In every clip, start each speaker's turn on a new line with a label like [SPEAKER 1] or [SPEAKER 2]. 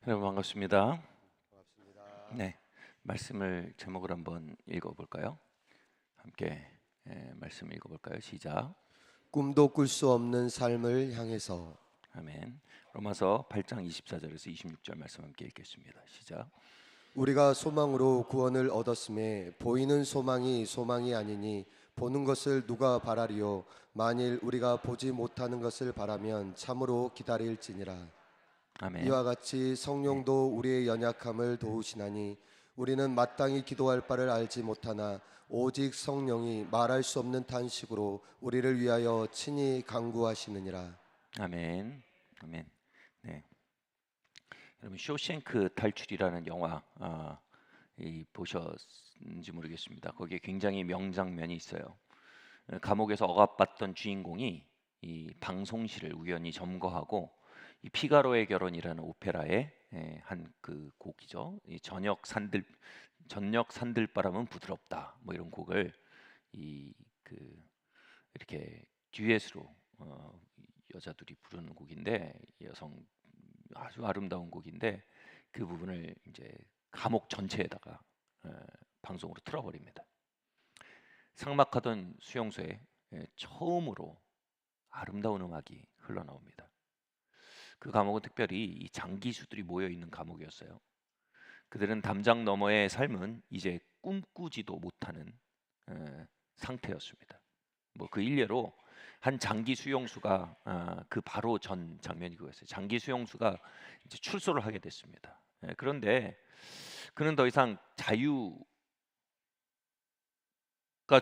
[SPEAKER 1] 여러분 반갑습니다.
[SPEAKER 2] 반갑습니다.
[SPEAKER 1] 네, 말씀을 제목을 한번 읽어볼까요? 함께 말씀 읽어볼까요? 시작.
[SPEAKER 2] 꿈도 꿀 수 없는 삶을 향해서.
[SPEAKER 1] 아멘. 로마서 8장 24절에서 26절 말씀 함께 읽겠습니다. 시작.
[SPEAKER 2] 우리가 소망으로 구원을 얻었음에 보이는 소망이 소망이 아니니 보는 것을 누가 바라리요. 만일 우리가 보지 못하는 것을 바라면 참으로 기다릴지니라.
[SPEAKER 1] 아멘.
[SPEAKER 2] 이와 같이
[SPEAKER 1] 네,
[SPEAKER 2] 성령도 우리의 연약함을 도우시나니 우리는 마땅히 기도할 바를 알지 못하나 오직 성령이 말할 수 없는 탄식으로 우리를 위하여 친히 간구하시느니라.
[SPEAKER 1] 아멘. 아멘. 네, 여러분 쇼생크 탈출이라는 영화 보셨는지 모르겠습니다. 거기에 굉장히 명장면이 있어요. 감옥에서 억압받던 주인공이 이 방송실을 우연히 점거하고 이 피가로의 결혼이라는 오페라의 한 그 곡이죠. 이 저녁 산들바람은 부드럽다 뭐 이런 곡을 이 그 이렇게 듀엣으로 여자들이 부르는 곡인데 여성 아주 아름다운 곡인데 그 부분을 이제 감옥 전체에다가 에, 방송으로 틀어버립니다. 삭막하던 수용소에 처음으로 아름다운 음악이 흘러나옵니다. 그 감옥은 특별히 이 장기수들이 모여 있는 감옥이었어요. 그들은 담장 너머의 삶은 이제 꿈꾸지도 못하는 상태였습니다. 뭐 그 일례로 한 장기 수용수가 그 바로 전 장면이 그거였어요. 장기 수용수가 이제 출소를 하게 됐습니다. 그런데 그는 더 이상 자유가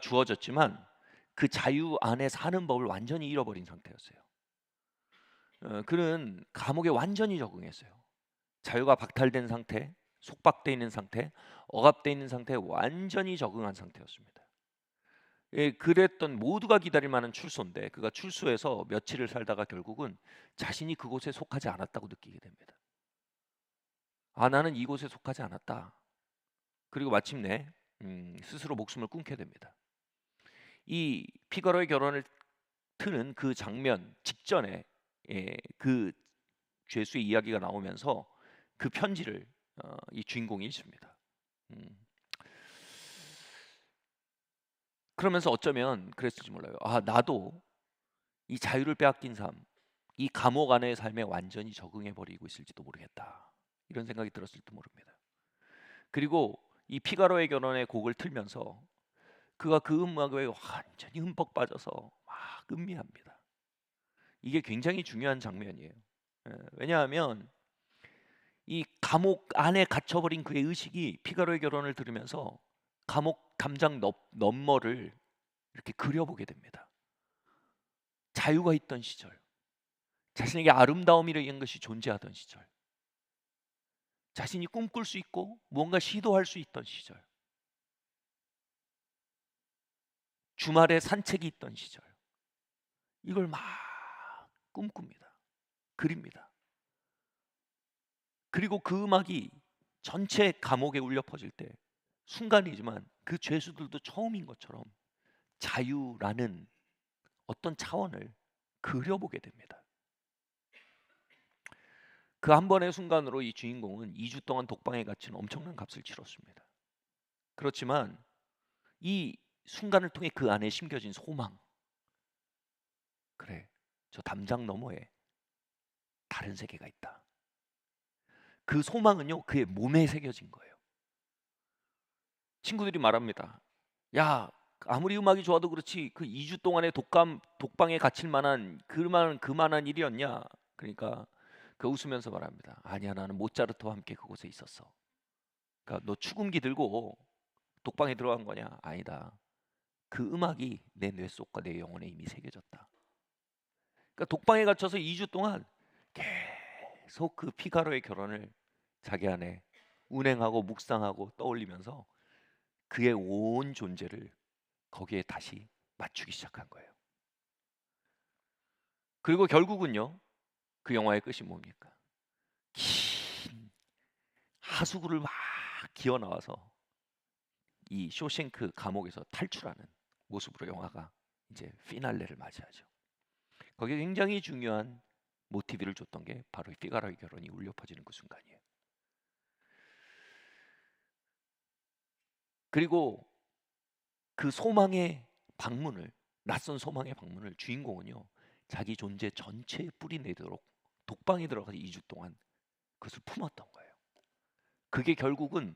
[SPEAKER 1] 주어졌지만 그 자유 안에 사는 법을 완전히 잃어버린 상태였어요. 그는 감옥에 완전히 적응했어요. 자유가 박탈된 상태, 속박돼 있는 상태, 억압돼 있는 상태에 완전히 적응한 상태였습니다. 예, 그랬던 모두가 기다릴 만한 출소인데 그가 출소해서 며칠을 살다가 결국은 자신이 그곳에 속하지 않았다고 느끼게 됩니다. 아, 나는 이곳에 속하지 않았다. 그리고 마침내 스스로 목숨을 끊게 됩니다. 이 피가로의 결혼을 트는 그 장면 직전에 그 죄수의 이야기가 나오면서 그 편지를 이 주인공이 읽습니다. 음, 그러면서 어쩌면 그랬을지 몰라요. 아, 나도 이 자유를 빼앗긴 삶, 이 감옥 안의 삶에 완전히 적응해 버리고 있을지도 모르겠다. 이런 생각이 들었을지도 모릅니다. 그리고 이 피가로의 결혼의 곡을 틀면서 그가 그 음악에 완전히 흠뻑 빠져서 막 음미합니다. 이게 굉장히 중요한 장면이에요. 왜냐하면 이 감옥 안에 갇혀버린 그의 의식이 피가로의 결혼을 들으면서 감옥 담장 너머를 이렇게 그려보게 됩니다. 자유가 있던 시절, 자신에게 아름다움이라는 것이 존재하던 시절, 자신이 꿈꿀 수 있고 무언가 시도할 수 있던 시절, 주말에 산책이 있던 시절, 이걸 막 꿈꿉니다. 그립니다. 그리고 그 음악이 전체 감옥에 울려 퍼질 때 순간이지만 그 죄수들도 처음인 것처럼 자유라는 어떤 차원을 그려보게 됩니다. 그 한 번의 순간으로 이 주인공은 2주 동안 독방에 갇힌 엄청난 값을 치렀습니다. 그렇지만 이 순간을 통해 그 안에 심겨진 소망, 그래, 저 담장 너머에 다른 세계가 있다. 그 소망은요, 그의 몸에 새겨진 거예요. 친구들이 말합니다. 야, 아무리 음악이 좋아도 그렇지 그 2주 동안의 독방에 갇힐 만한 그만한 일이었냐? 그러니까 그 웃으면서 말합니다. 아니야, 나는 모차르트와 함께 그곳에 있었어. 그러니까 너 축음기 들고 독방에 들어간 거냐? 아니다. 그 음악이 내 뇌 속과 내 영혼에 이미 새겨졌다. 그러니까 독방에 갇혀서 2주 동안 계속 그 피가로의 결혼을 자기 안에 운행하고 묵상하고 떠올리면서 그의 온 존재를 거기에 다시 맞추기 시작한 거예요. 그리고 결국은요, 그 영화의 끝이 뭡니까? 긴 하수구를 막 기어 나와서 이 쇼생크 감옥에서 탈출하는 모습으로 영화가 이제 피날레를 맞이하죠. 거기에 굉장히 중요한 모티브를 줬던 게 바로 이 피가로의 결혼이 울려 퍼지는 그 순간이에요. 그리고 그 소망의 방문을, 낯선 소망의 방문을 주인공은요, 자기 존재 전체에 뿌리 내도록 독방에 들어가서 2주 동안 그것을 품었던 거예요. 그게 결국은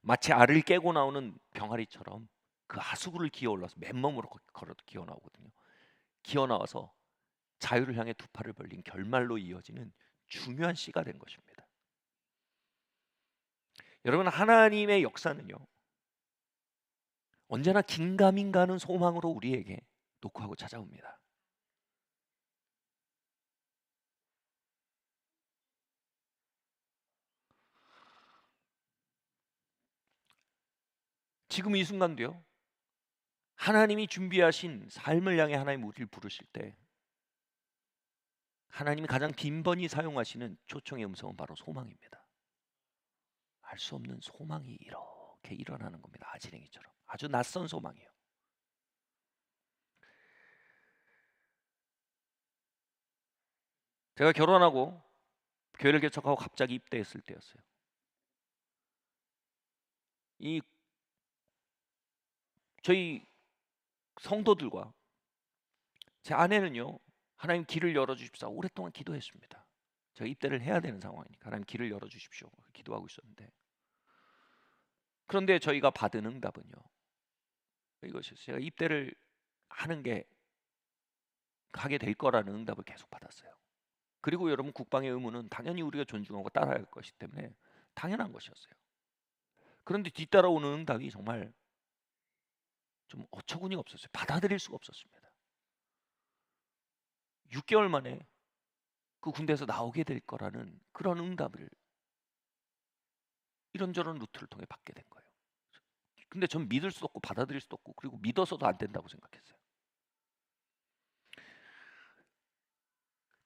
[SPEAKER 1] 마치 알을 깨고 나오는 병아리처럼 그 하수구를 기어 올라서 맨몸으로 걸어 기어 나오거든요. 기어 나와서 자유를 향해 두 팔을 벌린 결말로 이어지는 중요한 씨가 된 것입니다. 여러분, 하나님의 역사는요, 언제나 긴가민가하는 소망으로 우리에게 노크하고 찾아옵니다. 지금 이 순간도요, 하나님이 준비하신 삶을 향해 하나님 우리를 부르실 때 하나님이 가장 빈번히 사용하시는 초청의 음성은 바로 소망입니다. 알 수 없는 소망이 이렇게 일어나는 겁니다. 아지랭이처럼. 아주 낯선 소망이에요. 제가 결혼하고 교회를 개척하고 갑자기 입대했을 때였어요. 이 저희 성도들과 제 아내는요, 하나님 길을 열어주십사 오랫동안 기도했습니다. 제가 입대를 해야 되는 상황이니까 하나님 길을 열어주십시오 기도하고 있었는데, 그런데 저희가 받은 응답은요, 이것이었어요. 제가 입대를 하는 게 하게 될 거라는 응답을 계속 받았어요. 그리고 여러분, 국방의 의무는 당연히 우리가 존중하고 따라야 할 것이기 때문에 당연한 것이었어요. 그런데 뒤따라오는 응답이 정말 좀 어처구니가 없었어요. 받아들일 수가 없었습니다. 6개월 만에 그 군대에서 나오게 될 거라는 그런 응답을 이런저런 루트를 통해 받게 된 거예요. 근데 전 믿을 수도 없고 받아들일 수도 없고, 그리고 믿어서도 안 된다고 생각했어요.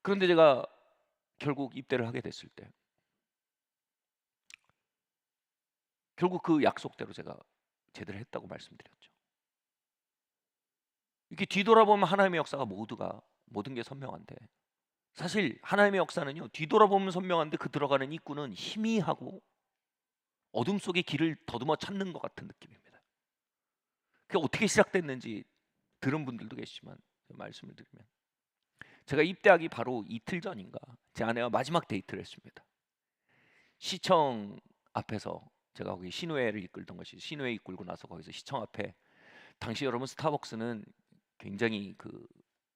[SPEAKER 1] 그런데 제가 결국 입대를 하게 됐을 때 결국 그 약속대로 제가 제대로 했다고 말씀드렸죠. 이렇게 뒤돌아보면 하나님의 역사가 모든 게 선명한데, 사실 하나님의 역사는요, 뒤돌아보면 선명한데 그 들어가는 입구는 희미하고 어둠 속에 길을 더듬어 찾는 것 같은 느낌입니다. 그게 어떻게 시작됐는지 들은 분들도 계시지만 말씀을 드리면, 제가 입대하기 바로 이틀 전인가 제 아내와 마지막 데이트를 했습니다. 시청 앞에서, 제가 거기 신우회를 이끌던 것이, 신우회 이끌고 나서 거기서 시청 앞에, 당시 여러분 스타벅스는 굉장히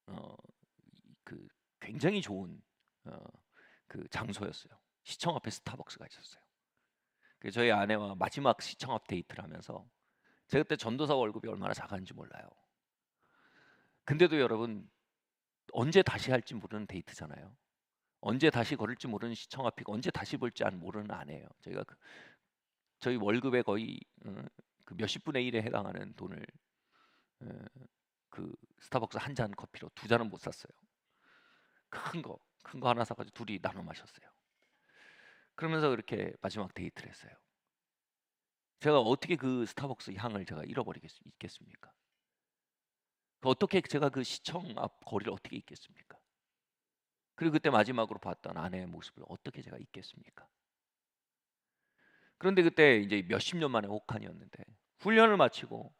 [SPEAKER 1] 어, 그 굉장히 좋은 어, 그 장소였어요. 시청 앞에 스타벅스가 있었어요. 그래서 저희 아내와 마지막 시청 앞 데이트를 하면서, 제가 그때 전도사 월급이 얼마나 작았는지 몰라요. 근데도 여러분, 언제 다시 할지 모르는 데이트잖아요. 언제 다시 걸을지 모르는 시청 앞이고 언제 다시 볼지 모르는 아내예요. 저희가 저희 월급의 거의 그 몇십 분의 1에 해당하는 돈을 어, 그 스타벅스 한 잔 커피로 두 잔은 못 샀어요. 큰 거 하나 사가지고 둘이 나눠 마셨어요. 그러면서 그렇게 마지막 데이트를 했어요. 제가 어떻게 그 스타벅스 향을 제가 잊겠습니까? 어떻게 제가 그 시청 앞 거리를 어떻게 잊겠습니까? 그리고 그때 마지막으로 봤던 아내의 모습을 어떻게 제가 잊겠습니까? 그런데 그때 이제 몇십 년 만에 혹한이었는데, 훈련을 마치고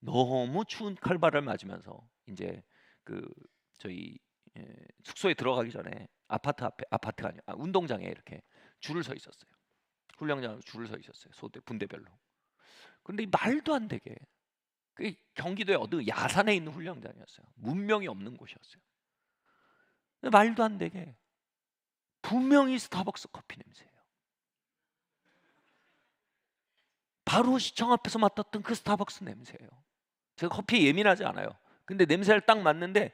[SPEAKER 1] 너무 추운 칼바람을 맞으면서 이제 그 저희 숙소에 들어가기 전에 아파트가 아니라 운동장에 이렇게 줄을 서 있었어요. 훈련장으로 줄을 서 있었어요. 소대 분대별로. 근데 말도 안 되게, 그 경기도의 어느 야산에 있는 훈련장이었어요. 문명이 없는 곳이었어요. 근데 말도 안 되게 분명히 스타벅스 커피 냄새예요. 바로 시청 앞에서 맡았던 그 스타벅스 냄새예요. 제가 커피에 예민하지 않아요. 근데 냄새를 딱 맡는데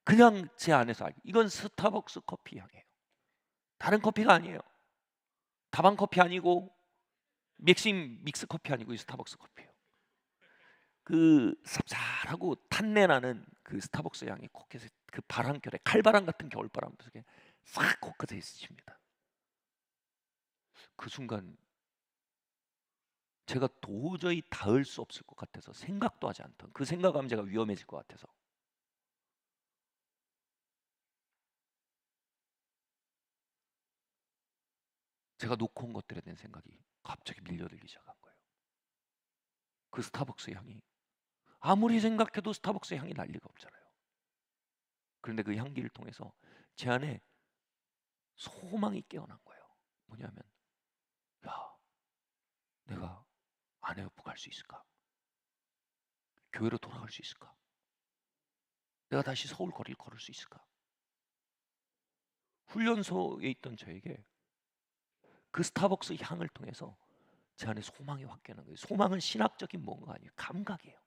[SPEAKER 1] 그냥 제 안에서 이건 스타벅스 커피 향이에요. 다른 커피가 아니에요. 다방 커피 아니고 맥심 믹스 커피 아니고 이 스타벅스 커피예요. 그 쌉쌀하고 탄내 나는 그 스타벅스 향이 코끝에, 그 바람결에 칼바람 같은 겨울바람 속에 싹 코끝에 스칩니다. 그 순간 제가 도저히 닿을 수 없을 것 같아서, 생각도 하지 않던 그 생각하면 제가 위험해질 것 같아서, 제가 놓고 온 것들에 대한 생각이 갑자기 밀려들기 시작한 거예요. 그 스타벅스 향이 아무리 생각해도 스타벅스 향이 날 리가 없잖아요. 그런데 그 향기를 통해서 제 안에 소망이 깨어난 거예요. 뭐냐면, 야, 내가 아내 옆으로 갈 수 있을까? 교회로 돌아갈 수 있을까? 내가 다시 서울 거리를 걸을 수 있을까? 훈련소에 있던 저에게 그 스타벅스 향을 통해서 제 안에 소망이 확 깨는 거예요. 소망은 신학적인 뭔가 아니에요. 감각이에요.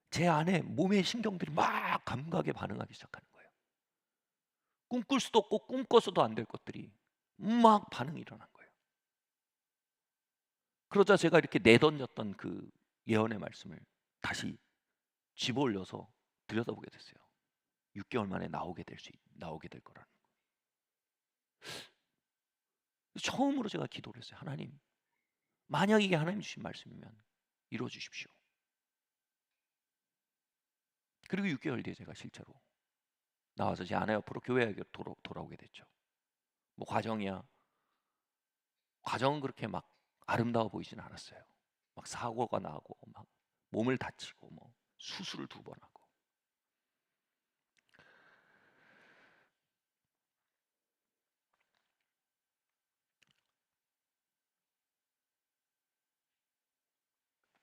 [SPEAKER 1] 제 안에 몸의 신경들이 막 감각에 반응하기 시작하는 거예요. 꿈꿀 수도 없고 꿈꿔서도 안 될 것들이 막 반응이 일어난 거예요. 그러자 제가 이렇게 내던졌던 그 예언의 말씀을 다시 집어올려서 들여다보게 됐어요. 6개월 만에 나오게 될 거라는. 처음으로 제가 기도를 했어요. 하나님, 만약 이게 하나님 주신 말씀이면 이루어 주십시오. 그리고 6개월 뒤에 제가 실제로 나와서 제 아내 옆으로 교회에 돌아오게 됐죠. 뭐 과정은 그렇게 막 아름다워 보이진 않았어요. 막 사고가 나고 막 몸을 다치고 뭐 수술을 2번 하고.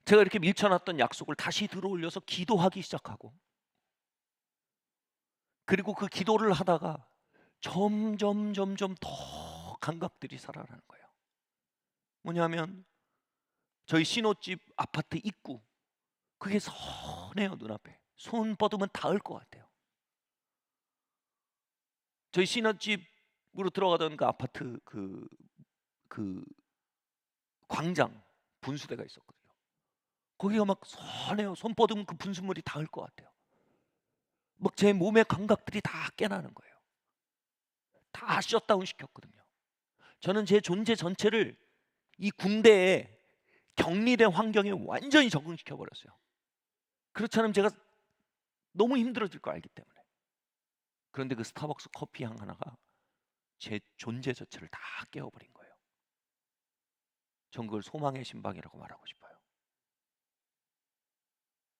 [SPEAKER 1] 제가 이렇게 밀쳐놨던 약속을 다시 들어올려서 기도하기 시작하고, 그리고 그 기도를 하다가 점점 더 감각들이 살아나는 거예요. 뭐냐면 저희 신혼집 아파트 입구, 그게 선해요. 눈앞에 손 뻗으면 닿을 것 같아요. 저희 신혼집으로 들어가던 그 아파트 그 광장 분수대가 있었거든요. 거기가 막 선해요. 손 뻗으면 그 분수물이 닿을 것 같아요. 막 제 몸의 감각들이 다 깨나는 거예요. 다 셧다운 시켰거든요. 저는 제 존재 전체를 이 군대에 격리된 환경에 완전히 적응시켜 버렸어요. 그렇지 않으면 제가 너무 힘들어질 걸 알기 때문에. 그런데 그 스타벅스 커피 향 하나가 제 존재 자체를 다 깨워버린 거예요. 전 그걸 소망의 신방이라고 말하고 싶어요.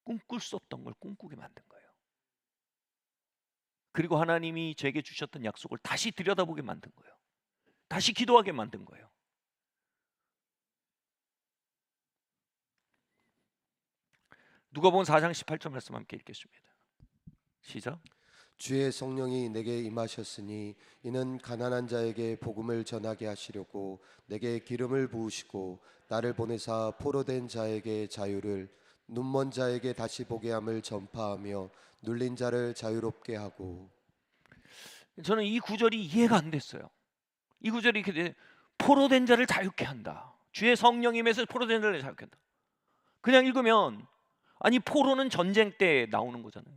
[SPEAKER 1] 꿈꿀 수 없던 걸 꿈꾸게 만든 거예요. 그리고 하나님이 제게 주셨던 약속을 다시 들여다보게 만든 거예요. 다시 기도하게 만든 거예요. 누가복음 4장 18절 말씀 함께 읽겠습니다. 시작.
[SPEAKER 2] 주의 성령이 내게 임하셨으니 이는 가난한 자에게 복음을 전하게 하시려고 내게 기름을 부으시고 나를 보내사 포로된 자에게 자유를, 눈먼 자에게 다시 보게 함을 전파하며 눌린 자를 자유롭게 하고.
[SPEAKER 1] 저는 이 구절이 이해가 안 됐어요. 이 구절이 이렇게 돼. 포로된 자를 자유케 한다. 주의 성령이 임해서 포로된 자를 자유케 한다. 그냥 읽으면, 아니 포로는 전쟁 때 나오는 거잖아요.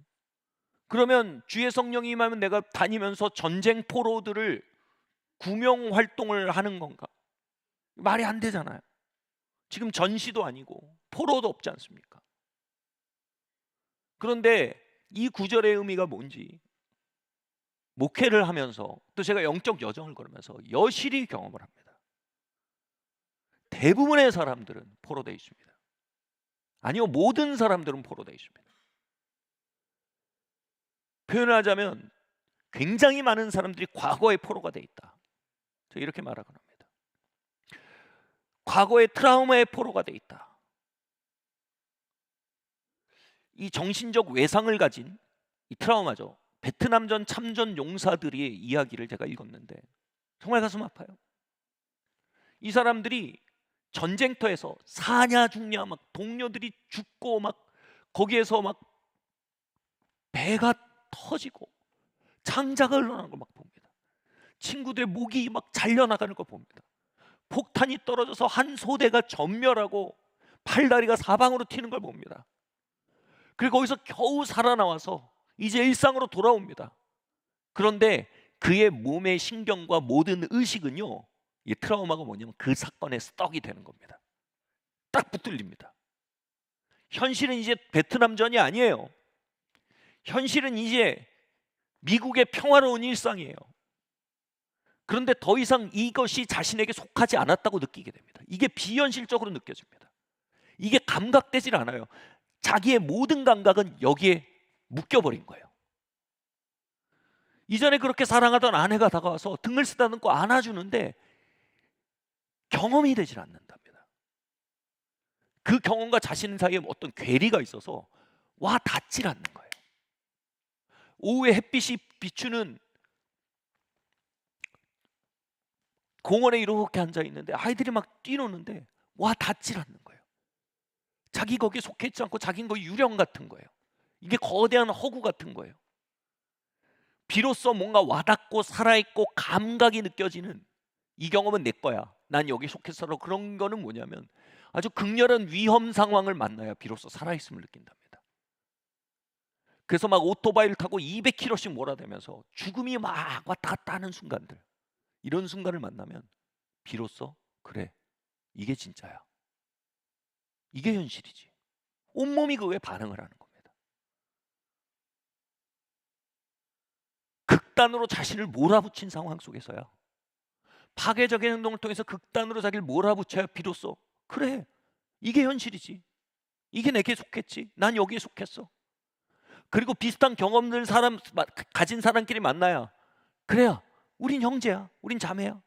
[SPEAKER 1] 그러면 주의 성령이 임하면 내가 다니면서 전쟁 포로들을 구명 활동을 하는 건가? 말이 안 되잖아요. 지금 전시도 아니고 포로도 없지 않습니까? 그런데 이 구절의 의미가 뭔지 목회를 하면서, 또 제가 영적 여정을 걸으면서 여실히 경험을 합니다. 대부분의 사람들은 포로되어 있습니다. 아니요, 모든 사람들은 포로되어 있습니다. 표현하자면 굉장히 많은 사람들이 과거의 포로가 돼 있다. 저 이렇게 말하곤 합니다. 과거의 트라우마의 포로가 돼 있다. 이 정신적 외상을 가진 이 트라우마죠. 베트남전 참전 용사들의 이야기를 제가 읽었는데 정말 가슴 아파요. 이 사람들이 전쟁터에서 사냐 죽냐 막 동료들이 죽고 막 거기에서 막 배가 터지고 창자가 흘러나는 걸 막 봅니다. 친구들의 목이 막 잘려나가는 걸 봅니다. 폭탄이 떨어져서 한 소대가 전멸하고 팔다리가 사방으로 튀는 걸 봅니다. 그리고 거기서 겨우 살아나와서 이제 일상으로 돌아옵니다. 그런데 그의 몸의 신경과 모든 의식은요, 이 트라우마가 뭐냐면 그 사건의 스떡이 되는 겁니다. 딱 붙들립니다. 현실은 이제 베트남전이 아니에요. 현실은 이제 미국의 평화로운 일상이에요. 그런데 더 이상 이것이 자신에게 속하지 않았다고 느끼게 됩니다. 이게 비현실적으로 느껴집니다. 이게 감각되질 않아요. 자기의 모든 감각은 여기에 묶여버린 거예요. 이전에 그렇게 사랑하던 아내가 다가와서 등을 쓰다듬고 안아주는데 경험이 되질 않는답니다. 그 경험과 자신 사이에 어떤 괴리가 있어서 와 닿질 않는 거예요. 오후에 햇빛이 비추는 공원에 이렇게 앉아 있는데 아이들이 막 뛰노는데 와 닿질 않는 거예요. 자기 거기에 속해 있지 않고 자기는 거의 유령 같은 거예요. 이게 거대한 허구 같은 거예요. 비로소 뭔가 와닿고 살아있고 감각이 느껴지는 이 경험은 내 거야. 난 여기 속해서. 그런 거는 뭐냐면 아주 극렬한 위험 상황을 만나야 비로소 살아있음을 느낀답니다. 그래서 막 오토바이를 타고 200km씩 몰아대면서 죽음이 막 왔다 갔다 하는 순간들, 이런 순간을 만나면 비로소 그래, 이게 진짜야, 이게 현실이지. 온몸이 그거에 반응을 하는 겁니다. 극단으로 자신을 몰아붙인 상황 속에서야, 파괴적인 행동을 통해서 극단으로 자기를 몰아붙여야 비로소 그래, 이게 현실이지, 이게 내게 속했지, 난 여기에 속했어. 그리고 비슷한 경험들 가진 사람끼리 만나야 그래야 우린 형제야, 우린 자매야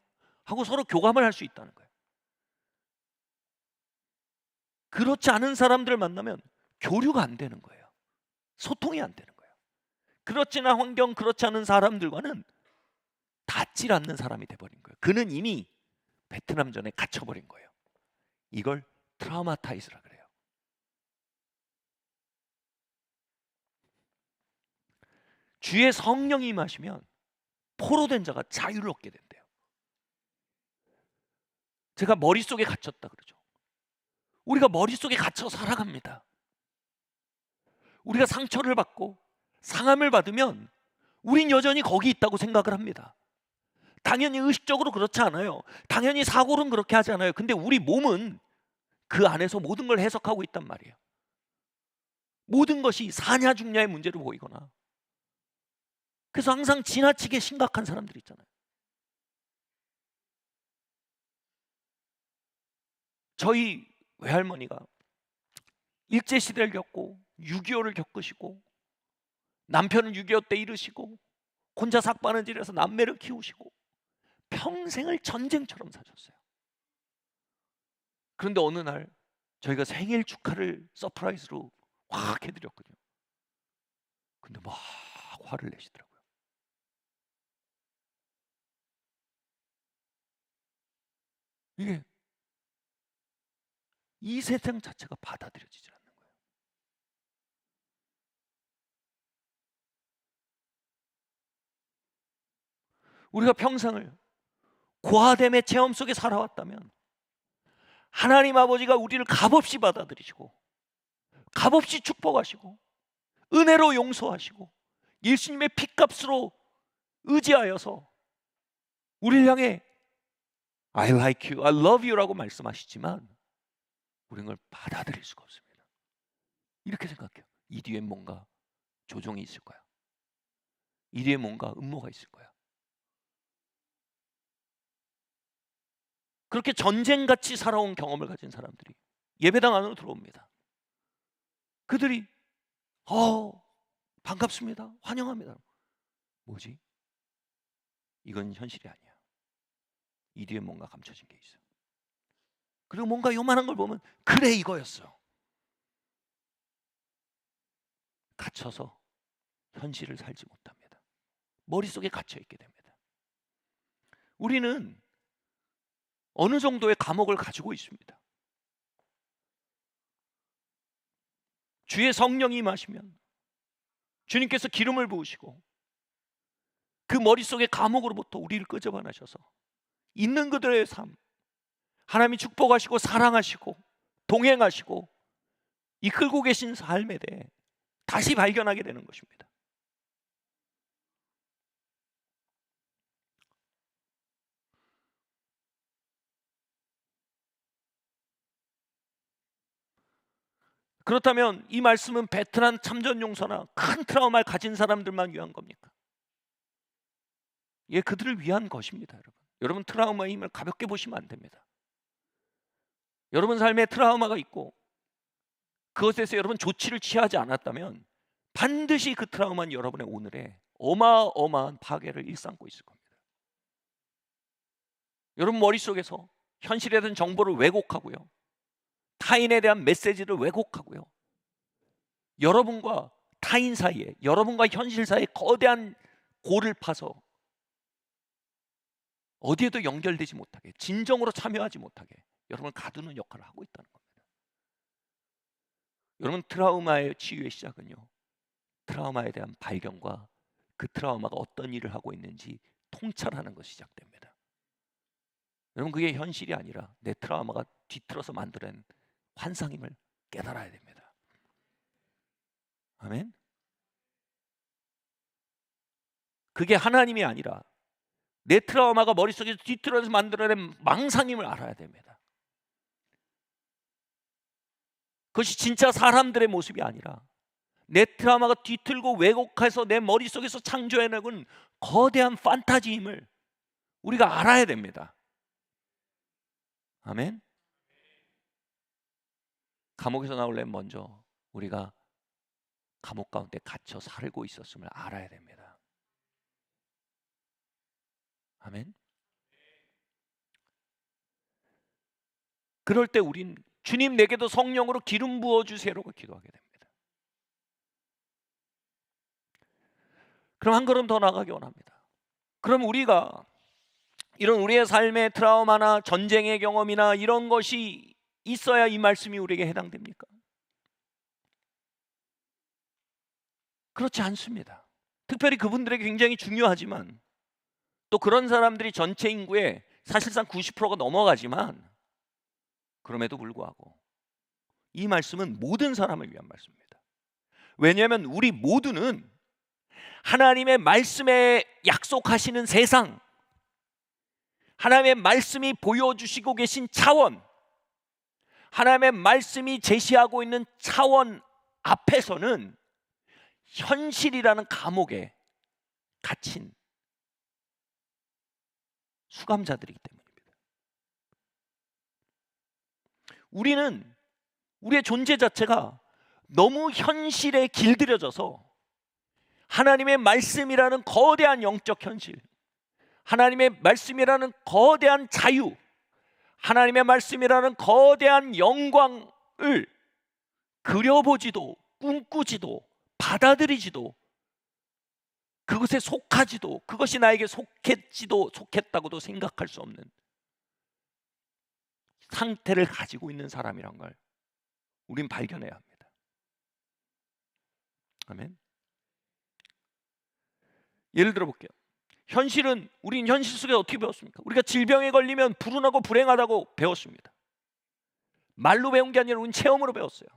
[SPEAKER 1] 하고 서로 교감을 할 수 있다는 거예요. 그렇지 않은 사람들을 만나면 교류가 안 되는 거예요. 소통이 안 되는 거예요. 그렇지 않은 환경, 그렇지 않은 사람들과는 닿질 않는 사람이 돼버린 거예요. 그는 이미 베트남전에 갇혀버린 거예요. 이걸 트라우마타이즈라 그래요. 주의 성령이 임하시면 포로된 자가 자유를 얻게 된대요. 제가 머릿속에 갇혔다 그러죠. 우리가 머릿속에 갇혀 살아갑니다. 우리가 상처를 받고 상함을 받으면 우린 여전히 거기 있다고 생각을 합니다. 당연히 의식적으로 그렇지 않아요. 당연히 사고는 그렇게 하지 않아요. 근데 우리 몸은 그 안에서 모든 걸 해석하고 있단 말이에요. 모든 것이 사냐 죽냐의 문제로 보이거나. 그래서 항상 지나치게 심각한 사람들 있잖아요. 저희 외할머니가 일제시대를 겪고 6.25를 겪으시고 남편은 6.25 때 잃으시고 혼자 삭바느질해서 남매를 키우시고 평생을 전쟁처럼 사셨어요. 그런데 어느 날 저희가 생일 축하를 서프라이즈로 확 해드렸거든요. 근데 막 화를 내시더라고요. 이게 이 세상 자체가 받아들여지지 않는 거예요. 우리가 평생을 고아됨의 체험 속에 살아왔다면 하나님 아버지가 우리를 값없이 받아들이시고 값없이 축복하시고 은혜로 용서하시고 예수님의 피값으로 의지하여서 우리를 향해 I like you, I love you라고 말씀하시지만 우리는 그걸 받아들일 수가 없습니다. 이렇게 생각해요. 이 뒤에 뭔가 조종이 있을 거야. 이 뒤에 뭔가 음모가 있을 거야. 그렇게 전쟁같이 살아온 경험을 가진 사람들이 예배당 안으로 들어옵니다. 그들이 반갑습니다, 환영합니다. 뭐지? 이건 현실이 아니야. 이 뒤에 뭔가 감춰진 게 있어. 그리고 뭔가 요만한 걸 보면 그래, 이거였어. 갇혀서 현실을 살지 못합니다. 머릿속에 갇혀 있게 됩니다. 우리는 어느 정도의 감옥을 가지고 있습니다. 주의 성령이 임하시면 주님께서 기름을 부으시고 그 머릿속의 감옥으로부터 우리를 끄집어내셔서 있는 그들의 삶, 하나님이 축복하시고 사랑하시고 동행하시고 이끌고 계신 삶에 대해 다시 발견하게 되는 것입니다. 그렇다면 이 말씀은 베트남 참전용사나 큰 트라우마를 가진 사람들만 위한 겁니까? 예, 그들을 위한 것입니다. 여러분 트라우마의 힘을 가볍게 보시면 안 됩니다. 여러분 삶에 트라우마가 있고 그것에서 여러분 조치를 취하지 않았다면 반드시 그 트라우마는 여러분의 오늘에 어마어마한 파괴를 일삼고 있을 겁니다. 여러분 머릿속에서 현실에 대한 정보를 왜곡하고요, 타인에 대한 메시지를 왜곡하고요, 여러분과 타인 사이에, 여러분과 현실 사이에 거대한 골을 파서 어디에도 연결되지 못하게, 진정으로 참여하지 못하게 여러분을 가두는 역할을 하고 있다는 겁니다. 여러분, 트라우마의 치유의 시작은요, 트라우마에 대한 발견과 그 트라우마가 어떤 일을 하고 있는지 통찰하는 것이 시작됩니다. 여러분, 그게 현실이 아니라 내 트라우마가 뒤틀어서 만들어낸 환상임을 깨달아야 됩니다. 아멘. 그게 하나님이 아니라 내 트라우마가 머릿속에서 뒤틀어서 만들어낸 망상임을 알아야 됩니다. 그것이 진짜 사람들의 모습이 아니라 내 트라우마가 뒤틀고 왜곡해서 내 머릿속에서 창조해내는 거대한 판타지임을 우리가 알아야 됩니다. 아멘. 감옥에서 나오려면 먼저 우리가 감옥 가운데 갇혀 살고 있었음을 알아야 됩니다. 아멘. 그럴 때 우린 주님, 내게도 성령으로 기름 부어주세요라고 기도하게 됩니다. 그럼 한 걸음 더 나가기 원합니다. 그럼 우리가 이런 우리의 삶의 트라우마나 전쟁의 경험이나 이런 것이 있어야 이 말씀이 우리에게 해당됩니까? 그렇지 않습니다. 특별히 그분들에게 굉장히 중요하지만, 또 그런 사람들이 전체 인구의 사실상 90%가 넘어가지만, 그럼에도 불구하고 이 말씀은 모든 사람을 위한 말씀입니다. 왜냐하면 우리 모두는 하나님의 말씀에 약속하시는 세상, 하나님의 말씀이 보여주시고 계신 차원, 하나님의 말씀이 제시하고 있는 차원 앞에서는 현실이라는 감옥에 갇힌 수감자들이기 때문입니다. 우리는 우리의 존재 자체가 너무 현실에 길들여져서 하나님의 말씀이라는 거대한 영적 현실, 하나님의 말씀이라는 거대한 자유, 하나님의 말씀이라는 거대한 영광을 그려보지도 꿈꾸지도 받아들이지도 그것에 속하지도, 그것이 나에게 속했다고도 생각할 수 없는 상태를 가지고 있는 사람이란 걸 우린 발견해야 합니다. 아멘. 예를 들어 볼게요. 현실은, 우린 현실 속에 어떻게 배웠습니까? 우리가 질병에 걸리면 불운하고 불행하다고 배웠습니다. 말로 배운 게 아니라 우린 체험으로 배웠어요.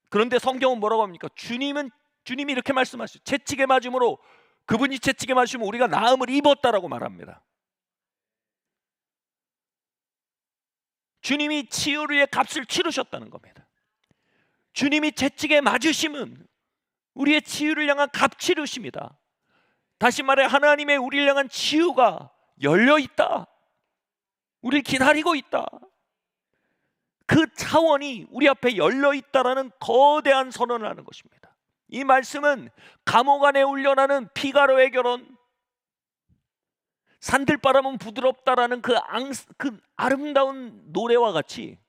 [SPEAKER 1] 그런데 성경은 뭐라고 합니까? 주님이 이렇게 말씀하시죠. 채찍에 맞음으로, 그분이 채찍에 맞으시면 우리가 나음을 입었다라고 말합니다. 주님이 치유의 값을 치르셨다는 겁니다. 주님이 채찍에 맞으심은 우리의 치유를 향한 값 치르십니다. 다시 말해, 하나님의 우리를 향한 치유가 열려 있다. 우리를 기다리고 있다. 그 차원이 우리 앞에 열려 있다라는 거대한 선언을 하는 것입니다. 이 말씀은 감옥 안에 울려나는 피가로의 결혼, 산들바람은 부드럽다라는 그 아름다운 노래와 같이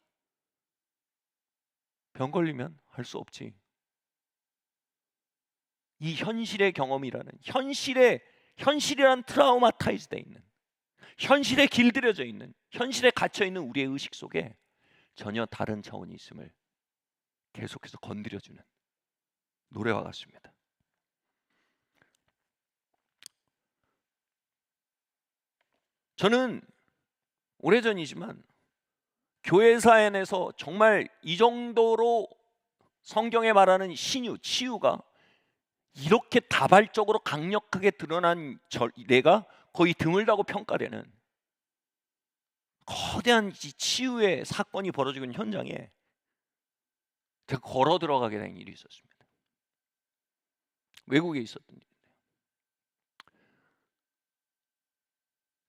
[SPEAKER 1] 병 걸리면 할 수 없지, 이 현실의 경험이라는, 현실이란 트라우마타이즈되어 있는, 현실에 길들여져 있는, 현실에 갇혀 있는 우리의 의식 속에 전혀 다른 차원이 있음을 계속해서 건드려주는 노래와 같습니다. 저는 오래전이지만 교회 사연에서 정말 이 정도로 성경에 말하는 신유, 치유가 이렇게 다발적으로 강력하게 드러난 내가 거의 드물다고 평가되는 거대한 치유의 사건이 벌어지고 있는 현장에 제가 걸어 들어가게 된 일이 있었습니다. 외국에 있었던 일인데요.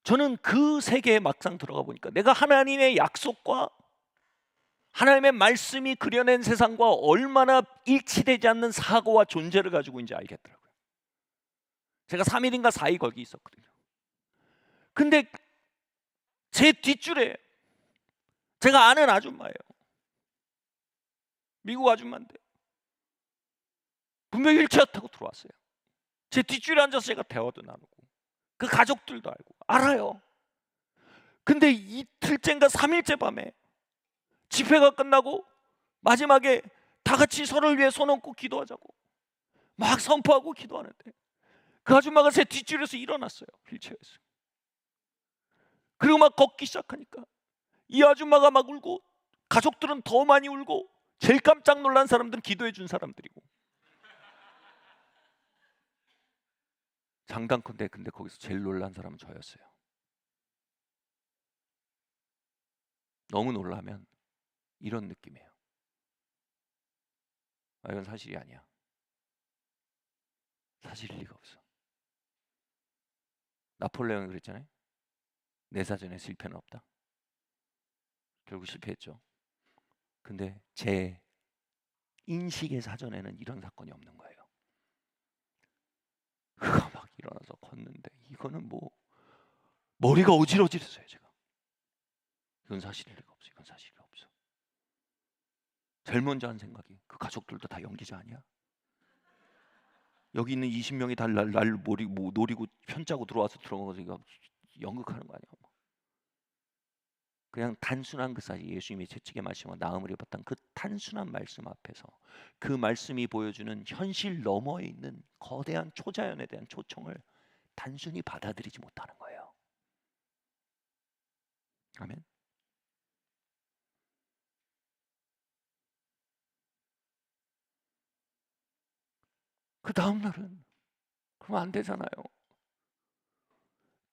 [SPEAKER 1] 저는 그 세계에 막상 들어가 보니까 내가 하나님의 약속과 하나님의 말씀이 그려낸 세상과 얼마나 일치되지 않는 사고와 존재를 가지고 있는지 알겠더라고요. 제가 3일인가 4일 거기 있었거든요. 근데 제 뒷줄에 제가 아는 아줌마예요. 미국 아줌마인데 분명히 일치어 타고 들어왔어요. 제 뒷줄에 앉아서 제가 대화도 나누고 그 가족들도 알아요. 근데 이틀째인가 3일째 밤에 집회가 끝나고 마지막에 다 같이 서로를 위해 손 얹고 기도하자고 막 선포하고 기도하는데 그 아줌마가 제 뒷줄에서 일어났어요. 휠체어에서. 그리고 막 걷기 시작하니까 이 아줌마가 막 울고 가족들은 더 많이 울고 제일 깜짝 놀란 사람들은 기도해 준 사람들이고 장담컨대 근데 거기서 제일 놀란 사람은 저였어요. 너무 놀라면 이런 느낌이에요. 아, 이건 사실이 아니야. 사실일 리가 없어. 나폴레옹이 그랬잖아요. 내 사전에 실패는 없다. 결국 실패했죠. 근데 제 인식의 사전에는 이런 사건이 없는 거예요. 그가 막 일어나서 걷는데 이거는 뭐 머리가 어지러지랬어요. 제가 이건 사실일 리가 없어. 이건 사실일 리가 없어. 제일 먼저 한 생각이 그 가족들도 다 연기자 아니야? 여기 있는 20명이 다 날 노리고 편짜고 들어와서 들어가서 이거 연극하는 거 아니야? 그냥 단순한 그 사실 예수님이 채찍에 말씀과 나음을 입었던 그 단순한 말씀 앞에서 그 말씀이 보여주는 현실 너머에 있는 거대한 초자연에 대한 초청을 단순히 받아들이지 못하는 거예요. 아멘. 그 다음 날은 그러면 안 되잖아요.